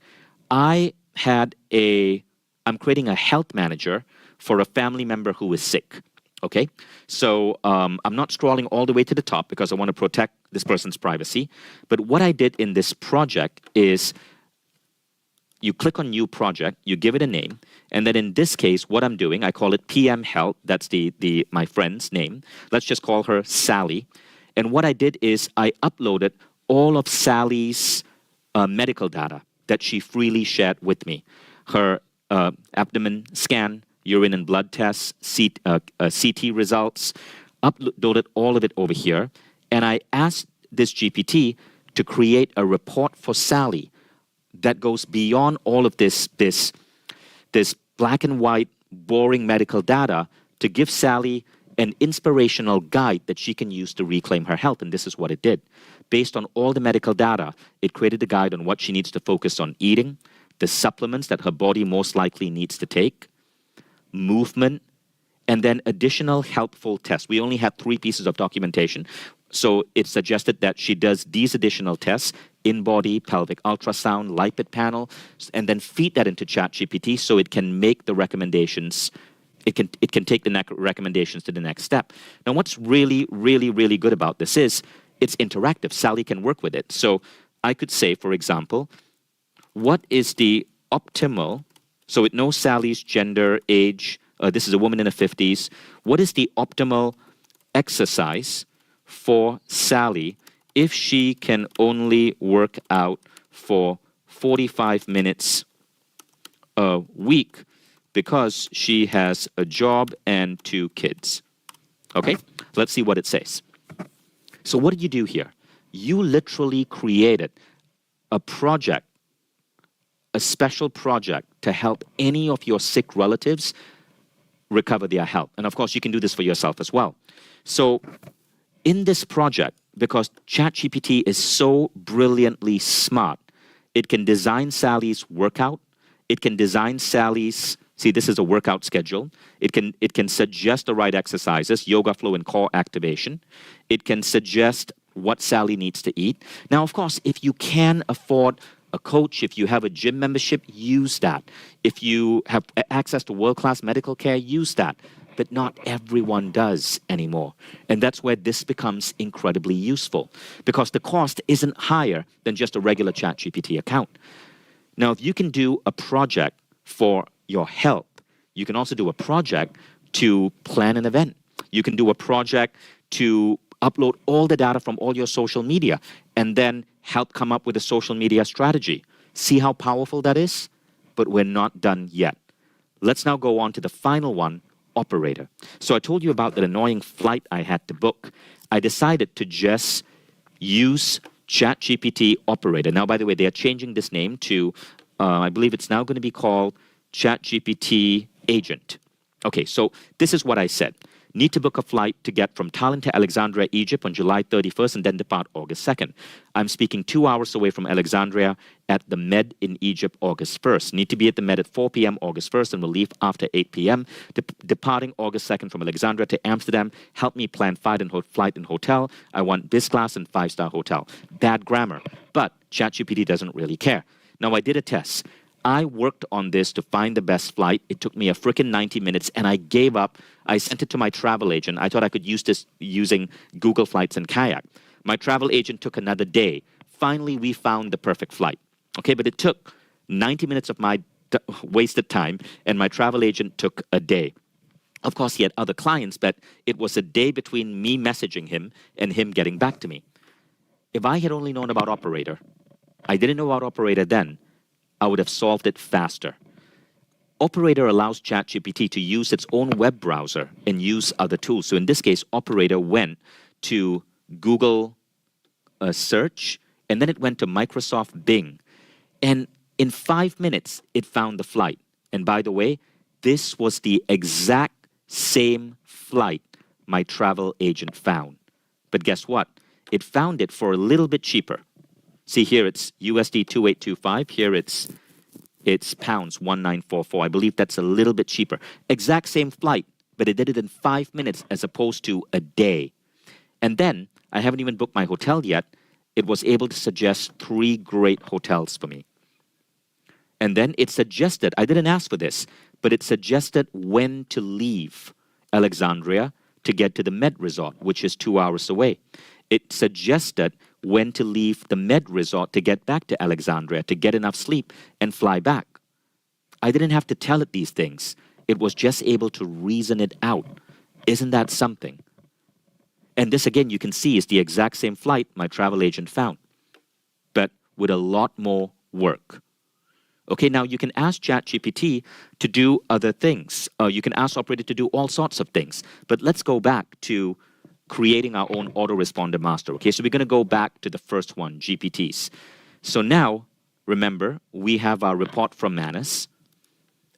I'm creating a health manager for a family member who is sick. Okay, so I'm not scrolling all the way to the top because I want to protect this person's privacy. But what I did in this project is you click on New Project, you give it a name, and then in this case, what I'm doing, I call it PM Health. That's my friend's name. Let's just call her Sally. And what I did is I uploaded all of Sally's medical data that she freely shared with me. Her abdomen scan, urine and blood tests, CT results, uploaded all of it over here. And I asked this GPT to create a report for Sally that goes beyond all of this black and white, boring medical data to give Sally an inspirational guide that she can use to reclaim her health. And this is what it did. Based on all the medical data, it created a guide on what she needs to focus on eating, the supplements that her body most likely needs to take, movement, and then additional helpful tests. We only had 3 pieces of documentation. So it suggested that she does these additional tests, in-body, pelvic ultrasound, lipid panel, and then feed that into ChatGPT so it can make the recommendations. It can take the recommendations to the next step. Now, what's really, really, really good about this is it's interactive. Sally can work with it. So I could say, for example, what is the optimal, so it knows Sally's gender, age, this is a woman in her 50s. What is the optimal exercise for Sally if she can only work out for 45 minutes a week because she has a job and 2 kids? Okay, let's see what it says. So what did you do here? You literally created a project, a special project to help any of your sick relatives recover their health. And of course, you can do this for yourself as well. So in this project, because ChatGPT is so brilliantly smart, it can design Sally's workout. It can design Sally's, see, this is a workout schedule. It can suggest the right exercises, yoga flow and core activation. It can suggest what Sally needs to eat. Now, of course, if you can afford a coach, if you have a gym membership, use that. If you have access to world-class medical care, use that. But not everyone does anymore. And that's where this becomes incredibly useful because the cost isn't higher than just a regular ChatGPT account. Now, if you can do a project for your health, you can also do a project to plan an event. You can do a project to upload all the data from all your social media and then help come up with a social media strategy. See how powerful that is? But we're not done yet. Let's now go on to the final one, Operator. So I told you about that annoying flight I had to book. I decided to just use ChatGPT Operator. Now, by the way, they are changing this name to, I believe it's now going to be called ChatGPT Agent. Okay, so this is what I said. Need to book a flight to get from Tallinn to Alexandria, Egypt on July 31st and then depart August 2nd. I'm speaking 2 hours away from Alexandria at the Med in Egypt August 1st. Need to be at the Med at 4 p.m. August 1st and will leave after 8 p.m. Departing August 2nd from Alexandria to Amsterdam. Help me plan flight and hotel. I want biz class and 5-star hotel. Bad grammar, but ChatGPT doesn't really care. Now, I did a test. I worked on this to find the best flight. It took me a freaking 90 minutes and I gave up. I sent it to my travel agent. I thought I could use this using Google Flights and Kayak. My travel agent took another day. Finally, we found the perfect flight. Okay, but it took 90 minutes of my wasted time and my travel agent took a day. Of course, he had other clients, but it was a day between me messaging him and him getting back to me. If I had only known about Operator, I didn't know about Operator then, I would have solved it faster. Operator allows ChatGPT to use its own web browser and use other tools. So in this case, Operator went to Google search, and then it went to Microsoft Bing. And in 5 minutes, it found the flight. And by the way, this was the exact same flight my travel agent found. But guess what? It found it for a little bit cheaper. See here, it's USD 2825. Here it's pounds 1944. I believe that's a little bit cheaper. Exact same flight, but it did it in 5 minutes as opposed to a day. And then, I haven't even booked my hotel yet, it was able to suggest 3 great hotels for me. And then it suggested, I didn't ask for this, but it suggested when to leave Alexandria to get to the Med Resort, which is 2 hours away. It suggested when to leave the Med Resort to get back to Alexandria, to get enough sleep and fly back. I didn't have to tell it these things. It was just able to reason it out. Isn't that something? And this, again, you can see is the exact same flight my travel agent found, but with a lot more work. Okay, now you can ask ChatGPT to do other things. You can ask Operator to do all sorts of things. But let's go back to creating our own autoresponder master. Okay, so we're going to go back to the first one, GPTs. So now, remember, we have our report from Manus.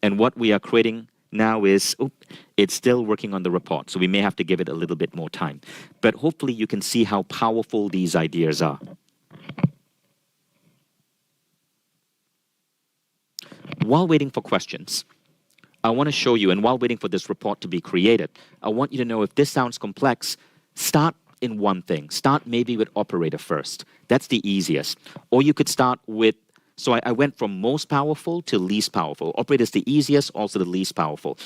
And what we are creating now is, it's still working on the report. So we may have to give it a little bit more time. But hopefully you can see how powerful these ideas are. While waiting for questions, I want to show you, and while waiting for this report to be created, I want you to know if this sounds complex, start in one thing. Start maybe with Operator first. That's the easiest. Or you could start with, so I went from most powerful to least powerful. Operator is the easiest, also the least powerful.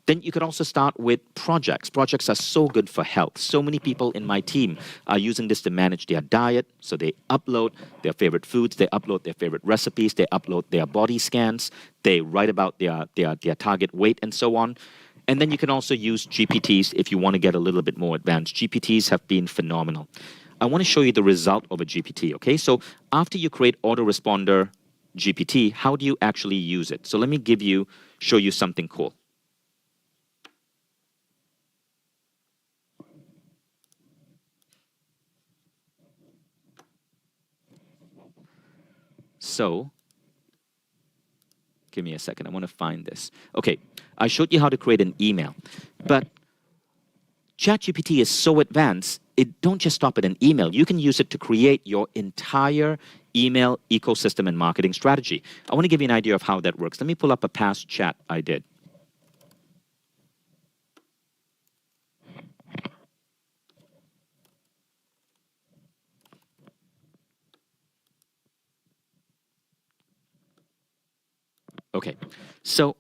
Then you could also start with projects. Projects are so good for health. So many people in my team are using this to manage their diet. So they upload their favorite foods, they upload their favorite recipes, they upload their body scans, they write about their target weight and so on. And then you can also use GPTs if you want to get a little bit more advanced. GPTs have been phenomenal. I want to show you the result of a GPT, okay? So after you create autoresponder GPT, how do you actually use it? So let me show you something cool. So, give me a second. I want to find this. Okay, I showed you how to create an email. But ChatGPT is so advanced, it don't just stop at an email. You can use it to create your entire email ecosystem and marketing strategy. I want to give you an idea of how that works. Let me pull up a past chat I did. Okay, so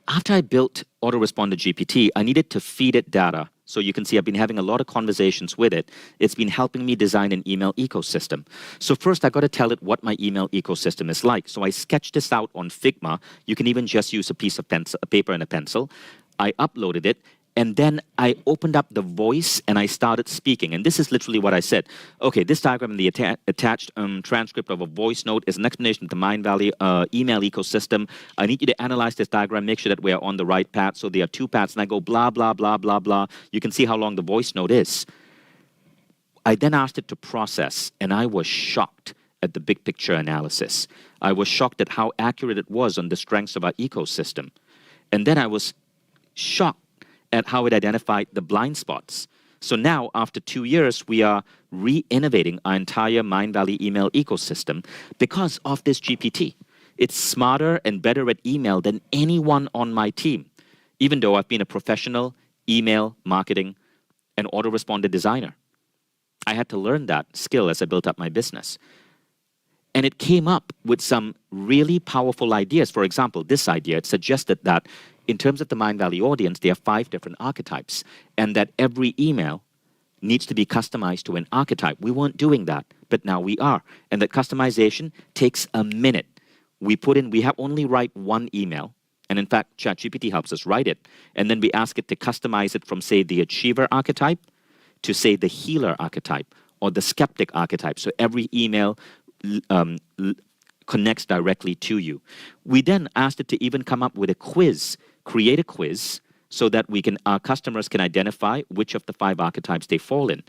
after I built Autoresponder GPT, I needed to feed it data. So you can see I've been having a lot of conversations with it. It's been helping me design an email ecosystem. So first, I got to tell it what my email ecosystem is like. So I sketched this out on Figma. You can even just use a piece of paper and a pencil. I uploaded it. And then I opened up the voice and I started speaking. And this is literally what I said. Okay, this diagram in the attached transcript of a voice note is an explanation of the Mindvalley email ecosystem. I need you to analyze this diagram, make sure that we are on the right path. So there are 2 paths, and I go blah, blah, blah, blah, blah. You can see how long the voice note is. I then asked it to process, and I was shocked at the big picture analysis. I was shocked at how accurate it was on the strengths of our ecosystem. And then I was shocked at how it identified the blind spots. So now, after 2 years, we are re-innovating our entire Mindvalley email ecosystem because of this GPT. It's smarter and better at email than anyone on my team, even though I've been a professional email marketing and autoresponder designer. I had to learn that skill as I built up my business. And it came up with some really powerful ideas. For example, this idea, it suggested that in terms of the Mindvalley audience, there are 5 different archetypes, and that every email needs to be customized to an archetype. We weren't doing that, but now we are. And that customization takes a minute. We have only write 1 email, and in fact, ChatGPT helps us write it. And then we ask it to customize it from, say, the achiever archetype to, say, the healer archetype or the skeptic archetype. So every email connects directly to you. We then asked it to even come up with a quiz, create a quiz so that our customers can identify which of the 5 archetypes they fall in.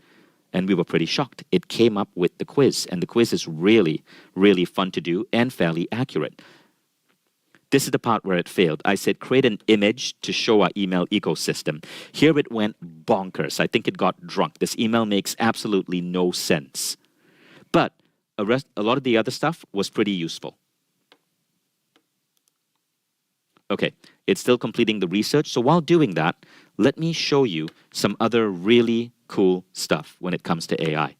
And we were pretty shocked. It came up with the quiz, and the quiz is really, really fun to do and fairly accurate. This is the part where it failed. I said, create an image to show our email ecosystem. Here it went bonkers. I think it got drunk. This email makes absolutely no sense. But a lot of the other stuff was pretty useful. Okay, it's still completing the research. So while doing that, let me show you some other really cool stuff when it comes to AI.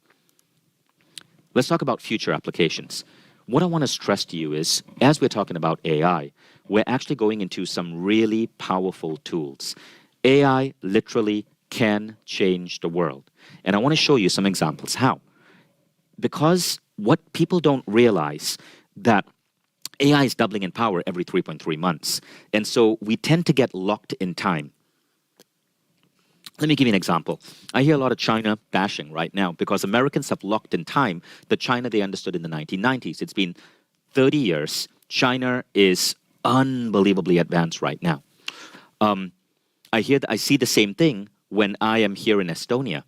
Let's talk about future applications. What I want to stress to you is, as we're talking about AI, we're actually going into some really powerful tools. AI literally can change the world. And I want to show you some examples. How? Because what people don't realize that AI is doubling in power every 3.3 months. And so we tend to get locked in time. Let me give you an example. I hear a lot of China bashing right now because Americans have locked in time the China they understood in the 1990s. It's been 30 years. China is unbelievably advanced right now. I see the same thing when I am here in Estonia.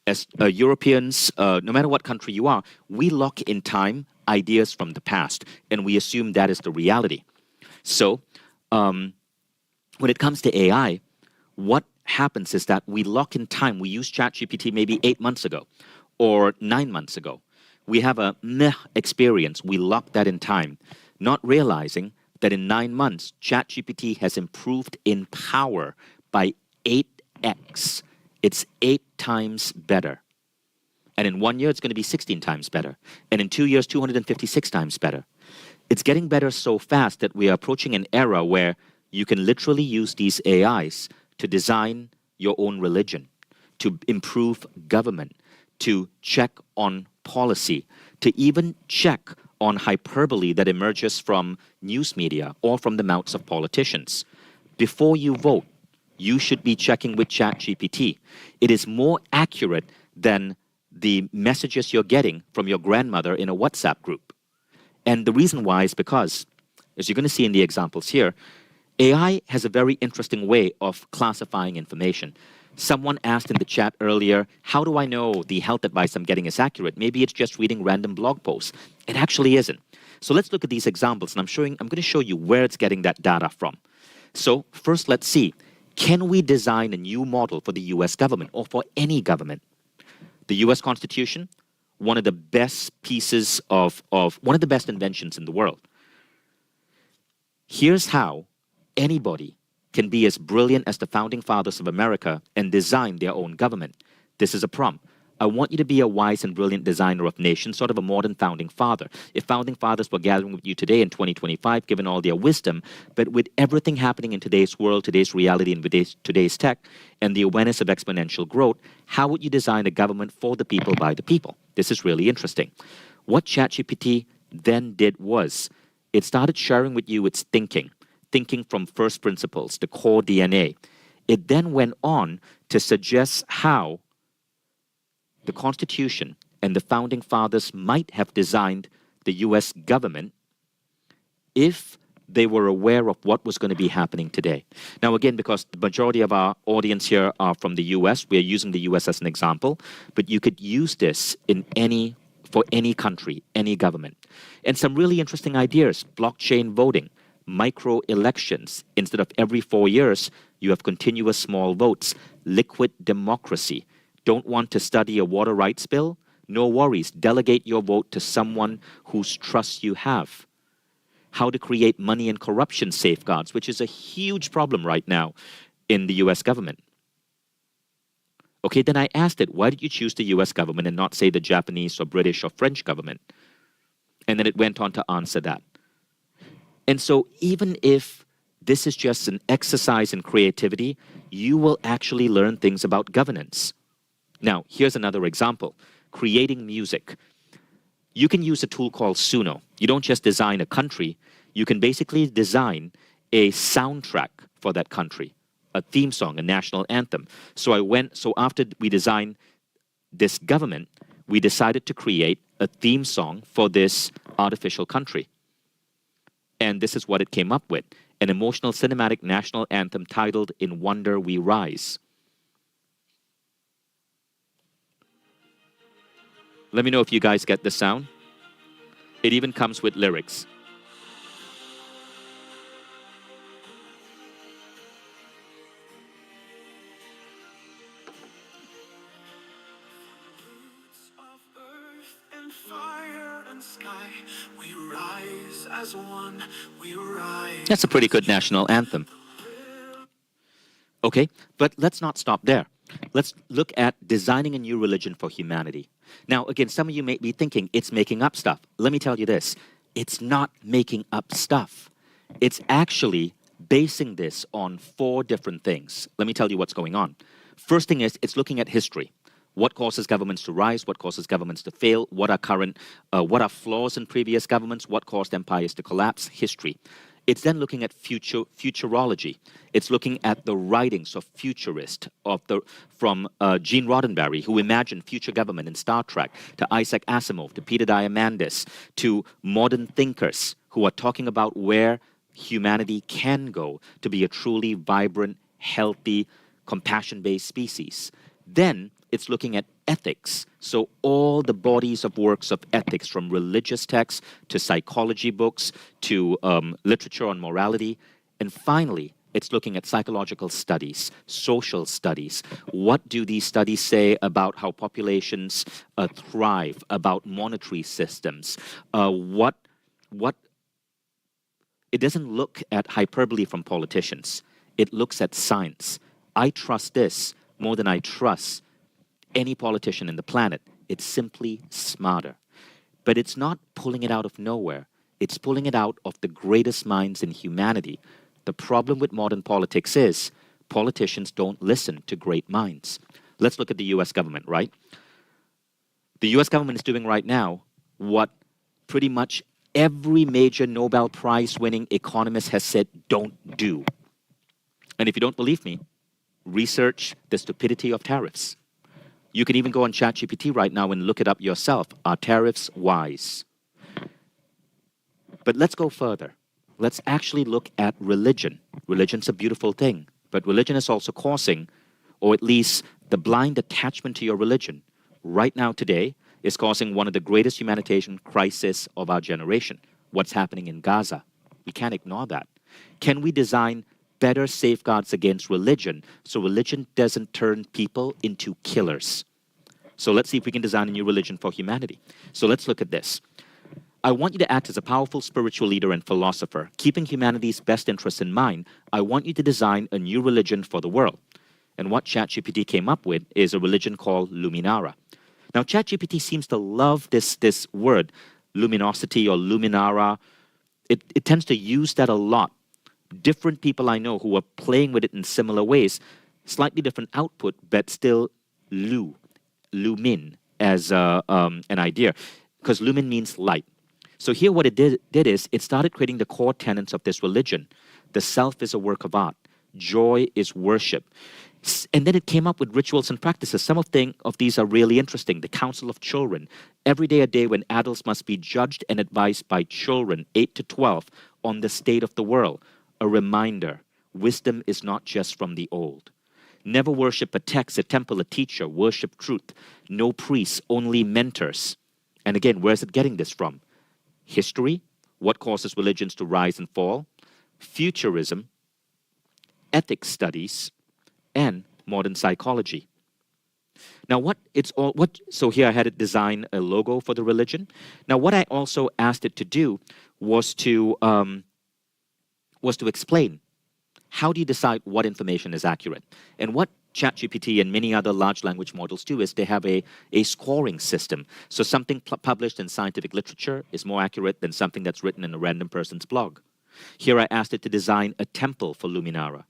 As Europeans, no matter what country you are, we lock in time ideas from the past, and we assume that is the reality. So, when it comes to AI, what happens is that we lock in time. We use ChatGPT maybe 8 months ago or 9 months ago. We have a meh experience. We lock that in time, not realizing that in 9 months, ChatGPT has improved in power by 8x. It's 8 times better. And in 1 year, it's going to be 16 times better. And in 2 years, 256 times better. It's getting better so fast that we are approaching an era where you can literally use these AIs to design your own religion, to improve government, to check on policy, to even check on hyperbole that emerges from news media or from the mouths of politicians. Before you vote, you should be checking with ChatGPT. It is more accurate than the messages you're getting from your grandmother in a WhatsApp group. And the reason why is because, as you're going to see in the examples here, AI has a very interesting way of classifying information. Someone asked in the chat earlier, how do I know the health advice I'm getting is accurate? Maybe it's just reading random blog posts. It actually isn't. So let's look at these examples, and I'm going to show you where it's getting that data from. So first, let's see, can we design a new model for the US government or for any government? The US Constitution, one of the best pieces of one of the best inventions in the world. Here's how anybody can be as brilliant as the founding fathers of America and design their own government. This is a prompt. I want you to be a wise and brilliant designer of nations, sort of a modern founding father. If founding fathers were gathering with you today in 2025, given all their wisdom, but with everything happening in today's world, today's reality, and with today's tech, and the awareness of exponential growth, how would you design a government for the people, by the people? This is really interesting. What ChatGPT then did was, it started sharing with you its thinking from first principles, the core DNA. It then went on to suggest how the Constitution and the founding fathers might have designed the US government if they were aware of what was going to be happening today. Now, again, because the majority of our audience here are from the US, we are using the US as an example, but you could use this for any country, any government. And some really interesting ideas: blockchain voting, micro elections. Instead of every 4 years, you have continuous small votes. Liquid democracy. Don't want to study a water rights bill? No worries. Delegate your vote to someone whose trust you have. How to create money and corruption safeguards, which is a huge problem right now in the US government. Okay, then I asked it, why did you choose the US government and not, say, the Japanese or British or French government? And then it went on to answer that. And so even if this is just an exercise in creativity, you will actually learn things about governance. Now, here's another example. Creating music. You can use a tool called Suno. You don't just design a country. You can basically design a soundtrack for that country, a theme song, a national anthem. So after we designed this government, we decided to create a theme song for this artificial country. And this is what it came up with: an emotional cinematic national anthem titled "In Wonder We Rise." Let me know if you guys get the sound. It even comes with lyrics. Of earth and fire Sky, we rise as one, we rise. That's a pretty good national anthem. Okay, but let's not stop there. Let's look at designing a new religion for humanity. Now, again, some of you may be thinking it's making up stuff. Let me tell you this. It's not making up stuff. It's actually basing this on 4 different things. Let me tell you what's going on. First thing is it's looking at history. What causes governments to rise? What causes governments to fail? What are flaws in previous governments? What caused empires to collapse? History. It's then looking at futurology. It's looking at the writings of futurists from Gene Roddenberry, who imagined future government in Star Trek, to Isaac Asimov, to Peter Diamandis, to modern thinkers who are talking about where humanity can go to be a truly vibrant, healthy, compassion-based species. Then it's looking at ethics. So all the bodies of works of ethics, from religious texts to psychology books to literature on morality. And finally, it's looking at psychological studies, social studies. What do these studies say about how populations thrive, about monetary systems? It doesn't look at hyperbole from politicians. It looks at science. I trust this more than I trust any politician in the planet. It's simply smarter. But it's not pulling it out of nowhere. It's pulling it out of the greatest minds in humanity. The problem with modern politics is politicians don't listen to great minds. Let's look at the US government, right? The US government is doing right now what pretty much every major Nobel Prize winning economist has said don't do. And if you don't believe me, research the stupidity of tariffs. You can even go on ChatGPT right now and look it up yourself. Are tariffs wise? But let's go further. Let's actually look at religion. Religion's a beautiful thing, but religion is also causing, or at least the blind attachment to your religion, right now today, is causing one of the greatest humanitarian crises of our generation. What's happening in Gaza? We can't ignore that. Can we design better safeguards against religion so religion doesn't turn people into killers? So let's see if we can design a new religion for humanity. So let's look at this. I want you to act as a powerful spiritual leader and philosopher. Keeping humanity's best interests in mind, I want you to design a new religion for the world. And what ChatGPT came up with is a religion called Luminara. Now, ChatGPT seems to love this word, luminosity or Luminara. It tends to use that a lot. Different people I know who are playing with it in similar ways, slightly different output, but still lumin as an idea, because lumin means light. So here what it did is it started creating the core tenets of this religion. The self is a work of art. Joy is worship. And then it came up with rituals and practices. Some of these are really interesting. The Council of Children. Every day a day when adults must be judged and advised by children, 8 to 12, on the state of the world. A reminder, wisdom is not just from the old. Never worship a text, a temple, a teacher. Worship truth. No priests, only mentors. And again, where is it getting this from? History, what causes religions to rise and fall, futurism, ethics studies, and modern psychology. Now, so here I had it design a logo for the religion. Now, what I also asked it to do was to explain, how do you decide what information is accurate? And what ChatGPT and many other large language models do is they have a scoring system. So something published in scientific literature is more accurate than something that's written in a random person's blog. Here I asked it to design a temple for Luminara.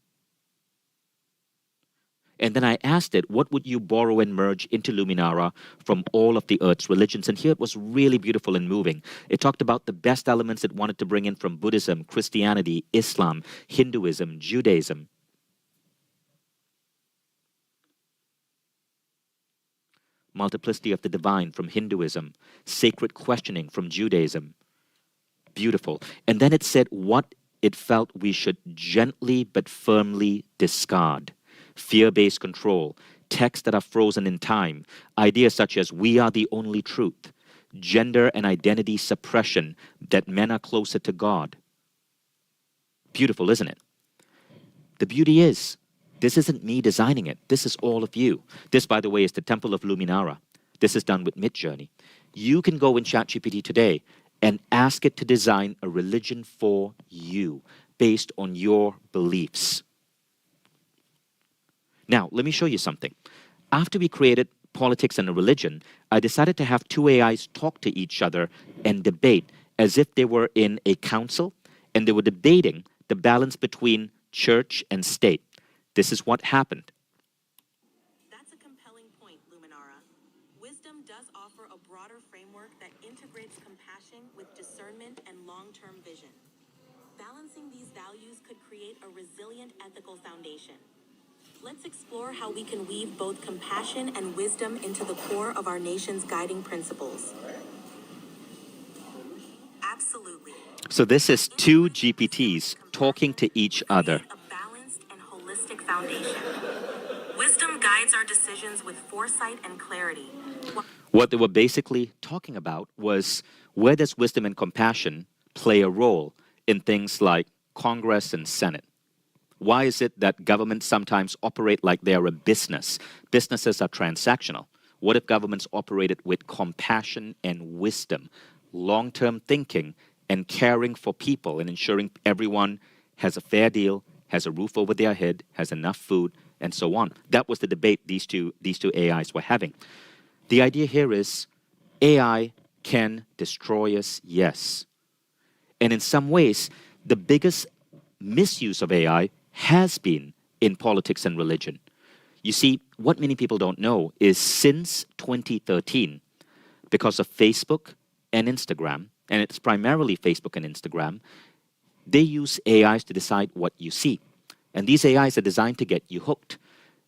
And then I asked it, what would you borrow and merge into Luminara from all of the Earth's religions? And here it was really beautiful and moving. It talked about the best elements it wanted to bring in from Buddhism, Christianity, Islam, Hinduism, Judaism. Multiplicity of the divine from Hinduism, sacred questioning from Judaism. Beautiful. And then it said what it felt we should gently but firmly discard. Fear-based control, texts that are frozen in time, ideas such as we are the only truth, gender and identity suppression, that men are closer to God. Beautiful, isn't it? The beauty is, this isn't me designing it. This is all of you. This, by the way, is the Temple of Luminara. This is done with Midjourney. You can go in ChatGPT today and ask it to design a religion for you based on your beliefs. Now, let me show you something. After we created politics and a religion, I decided to have two AIs talk to each other and debate as if they were in a council and they were debating the balance between church and state. This is what happened. That's a compelling point, Luminara. Wisdom does offer a broader framework that integrates compassion with discernment and long-term vision. Balancing these values could create a resilient ethical foundation. Let's explore how we can weave both compassion and wisdom into the core of our nation's guiding principles. Absolutely. So this is two GPTs talking to each other. Create a balanced and holistic foundation. Wisdom guides our decisions with foresight and clarity. What they were basically talking about was, where does wisdom and compassion play a role in things like Congress and Senate? Why is it that governments sometimes operate like they are a business? Businesses are transactional. What if governments operated with compassion and wisdom, long-term thinking, and caring for people and ensuring everyone has a fair deal, has a roof over their head, has enough food, and so on? That was the debate these two AIs were having. The idea here is AI can destroy us, yes. And in some ways, the biggest misuse of AI has been in politics and religion. You see, what many people don't know is since 2013, because of Facebook and Instagram, and it's primarily Facebook and Instagram, they use AIs to decide what you see. And these AIs are designed to get you hooked.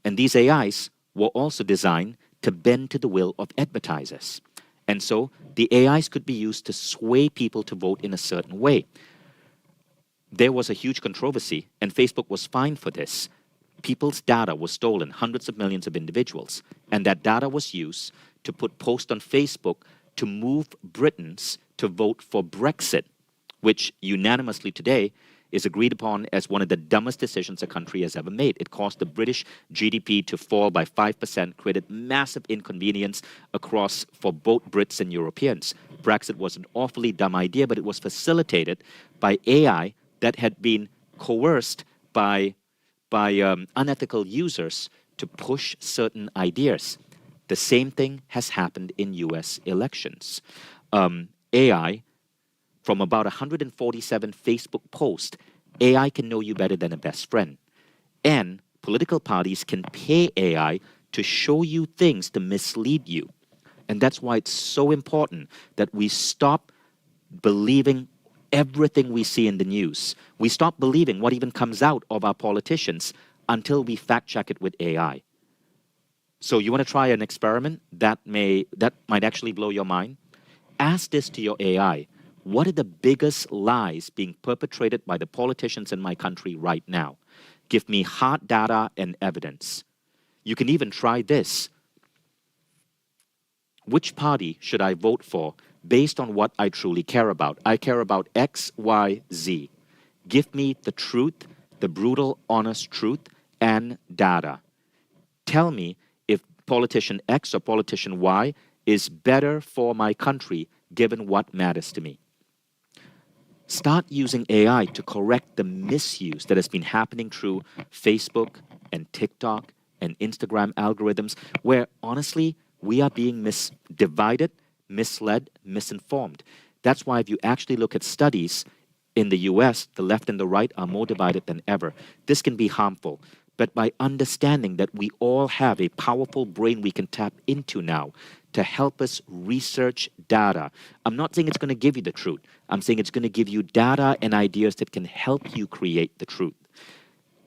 And these AIs were also designed to bend to the will of advertisers. And so the AIs could be used to sway people to vote in a certain way. There was a huge controversy, and Facebook was fined for this. People's data was stolen, hundreds of millions of individuals, and that data was used to put posts on Facebook to move Britons to vote for Brexit, which unanimously today is agreed upon as one of the dumbest decisions a country has ever made. It caused the British GDP to fall by 5%, created massive inconvenience for both Brits and Europeans. Brexit was an awfully dumb idea, but it was facilitated by AI that had been coerced by unethical users to push certain ideas. The same thing has happened in US elections. AI, from about 147 Facebook posts, AI can know you better than a best friend. And political parties can pay AI to show you things to mislead you. And that's why it's so important that we stop believing everything we see in the news. We stop believing what even comes out of our politicians until we fact check it with AI. So you want to try an experiment that might actually blow your mind? Ask this to your AI. What are the biggest lies being perpetrated by the politicians in my country right now? Give me hard data and evidence. You can even try this. Which party should I vote for based on what I truly care about? I care about X, Y, Z. Give me the truth, the brutal, honest truth, and data. Tell me if politician X or politician Y is better for my country given what matters to me. Start using AI to correct the misuse that has been happening through Facebook and TikTok and Instagram algorithms, where honestly, we are being divided, misled, misinformed. That's why if you actually look at studies in the US, the left and the right are more divided than ever. This can be harmful. But by understanding that we all have a powerful brain we can tap into now to help us research data. I'm not saying it's going to give you the truth. I'm saying it's going to give you data and ideas that can help you create the truth.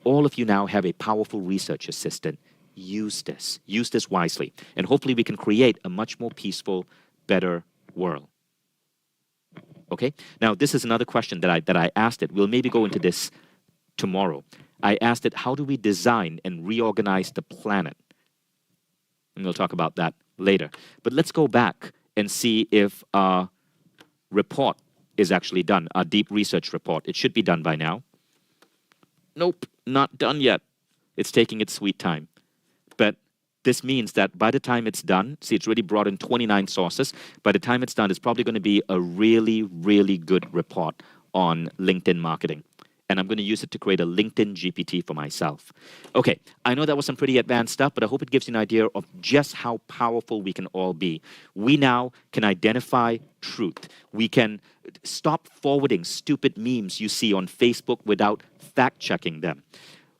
All of you now have a powerful research assistant. Use this. Use this wisely. And hopefully we can create a much more peaceful, better world. Okay? Now, this is another question that I asked it. We'll maybe go into this tomorrow. I asked it, how do we design and reorganize the planet? And we'll talk about that later. But let's go back and see if our report is actually done, our deep research report. It should be done by now. Nope, not done yet. It's taking its sweet time. But This means that by the time it's done, see, it's already brought in 29 sources. By the time it's done, it's probably going to be a really, really good report on LinkedIn marketing. And I'm going to use it to create a LinkedIn GPT for myself. Okay, I know that was some pretty advanced stuff, but I hope it gives you an idea of just how powerful we can all be. We now can identify truth. We can stop forwarding stupid memes you see on Facebook without fact-checking them.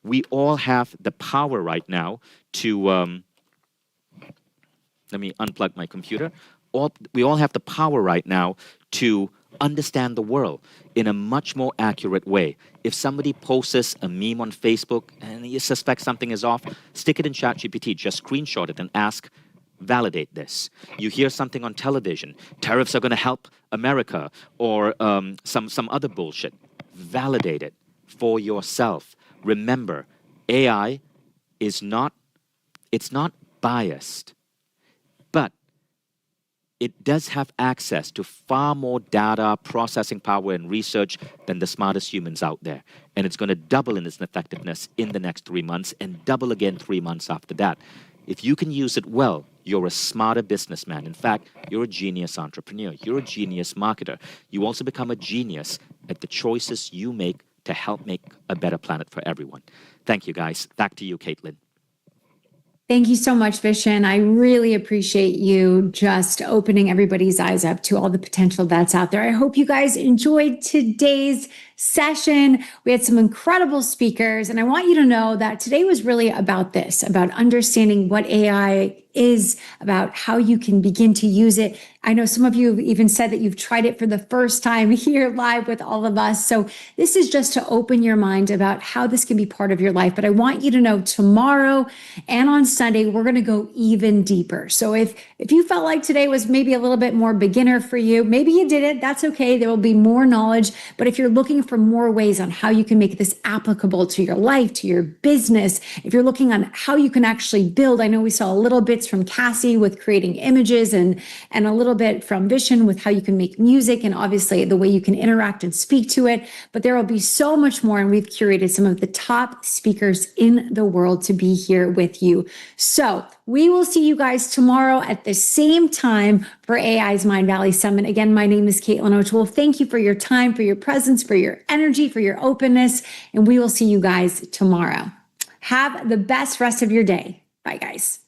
We all have the power right now to... let me unplug my computer. We all have the power right now to understand the world in a much more accurate way. If somebody posts a meme on Facebook and you suspect something is off, stick it in ChatGPT, just screenshot it and ask, validate this. You hear something on television, tariffs are going to help America, or some other bullshit. Validate it for yourself. Remember, AI is not biased. But it does have access to far more data, processing power, and research than the smartest humans out there. And it's going to double in its effectiveness in the next 3 months and double again 3 months after that. If you can use it well, you're a smarter businessman. In fact, you're a genius entrepreneur. You're a genius marketer. You also become a genius at the choices you make to help make a better planet for everyone. Thank you, guys. Back to you, Caitlin. Thank you so much, Vishen. I really appreciate you just opening everybody's eyes up to all the potential that's out there. I hope you guys enjoyed today's session. We had some incredible speakers, and I want you to know that today was really about this, about understanding what AI is, about how you can begin to use it. I know some of you have even said that you've tried it for the first time here live with all of us. So this is just to open your mind about how this can be part of your life. But I want you to know tomorrow and on Sunday, we're going to go even deeper. So if you felt like today was maybe a little bit more beginner for you, maybe you didn't, that's okay. There will be more knowledge. But if you're looking for more ways on how you can make this applicable to your life, to your business, if you're looking on how you can actually build, I know we saw a little bits from Cassie with creating images and a little bit from Vishen with how you can make music and obviously the way you can interact and speak to it. But there will be so much more. And we've curated some of the top speakers in the world to be here with you. So we will see you guys tomorrow at the same time for AI's Mind Valley Summit. Again, my name is Caitlin O'Toole. Thank you for your time, for your presence, for your energy, for your openness. And we will see you guys tomorrow. Have the best rest of your day. Bye, guys.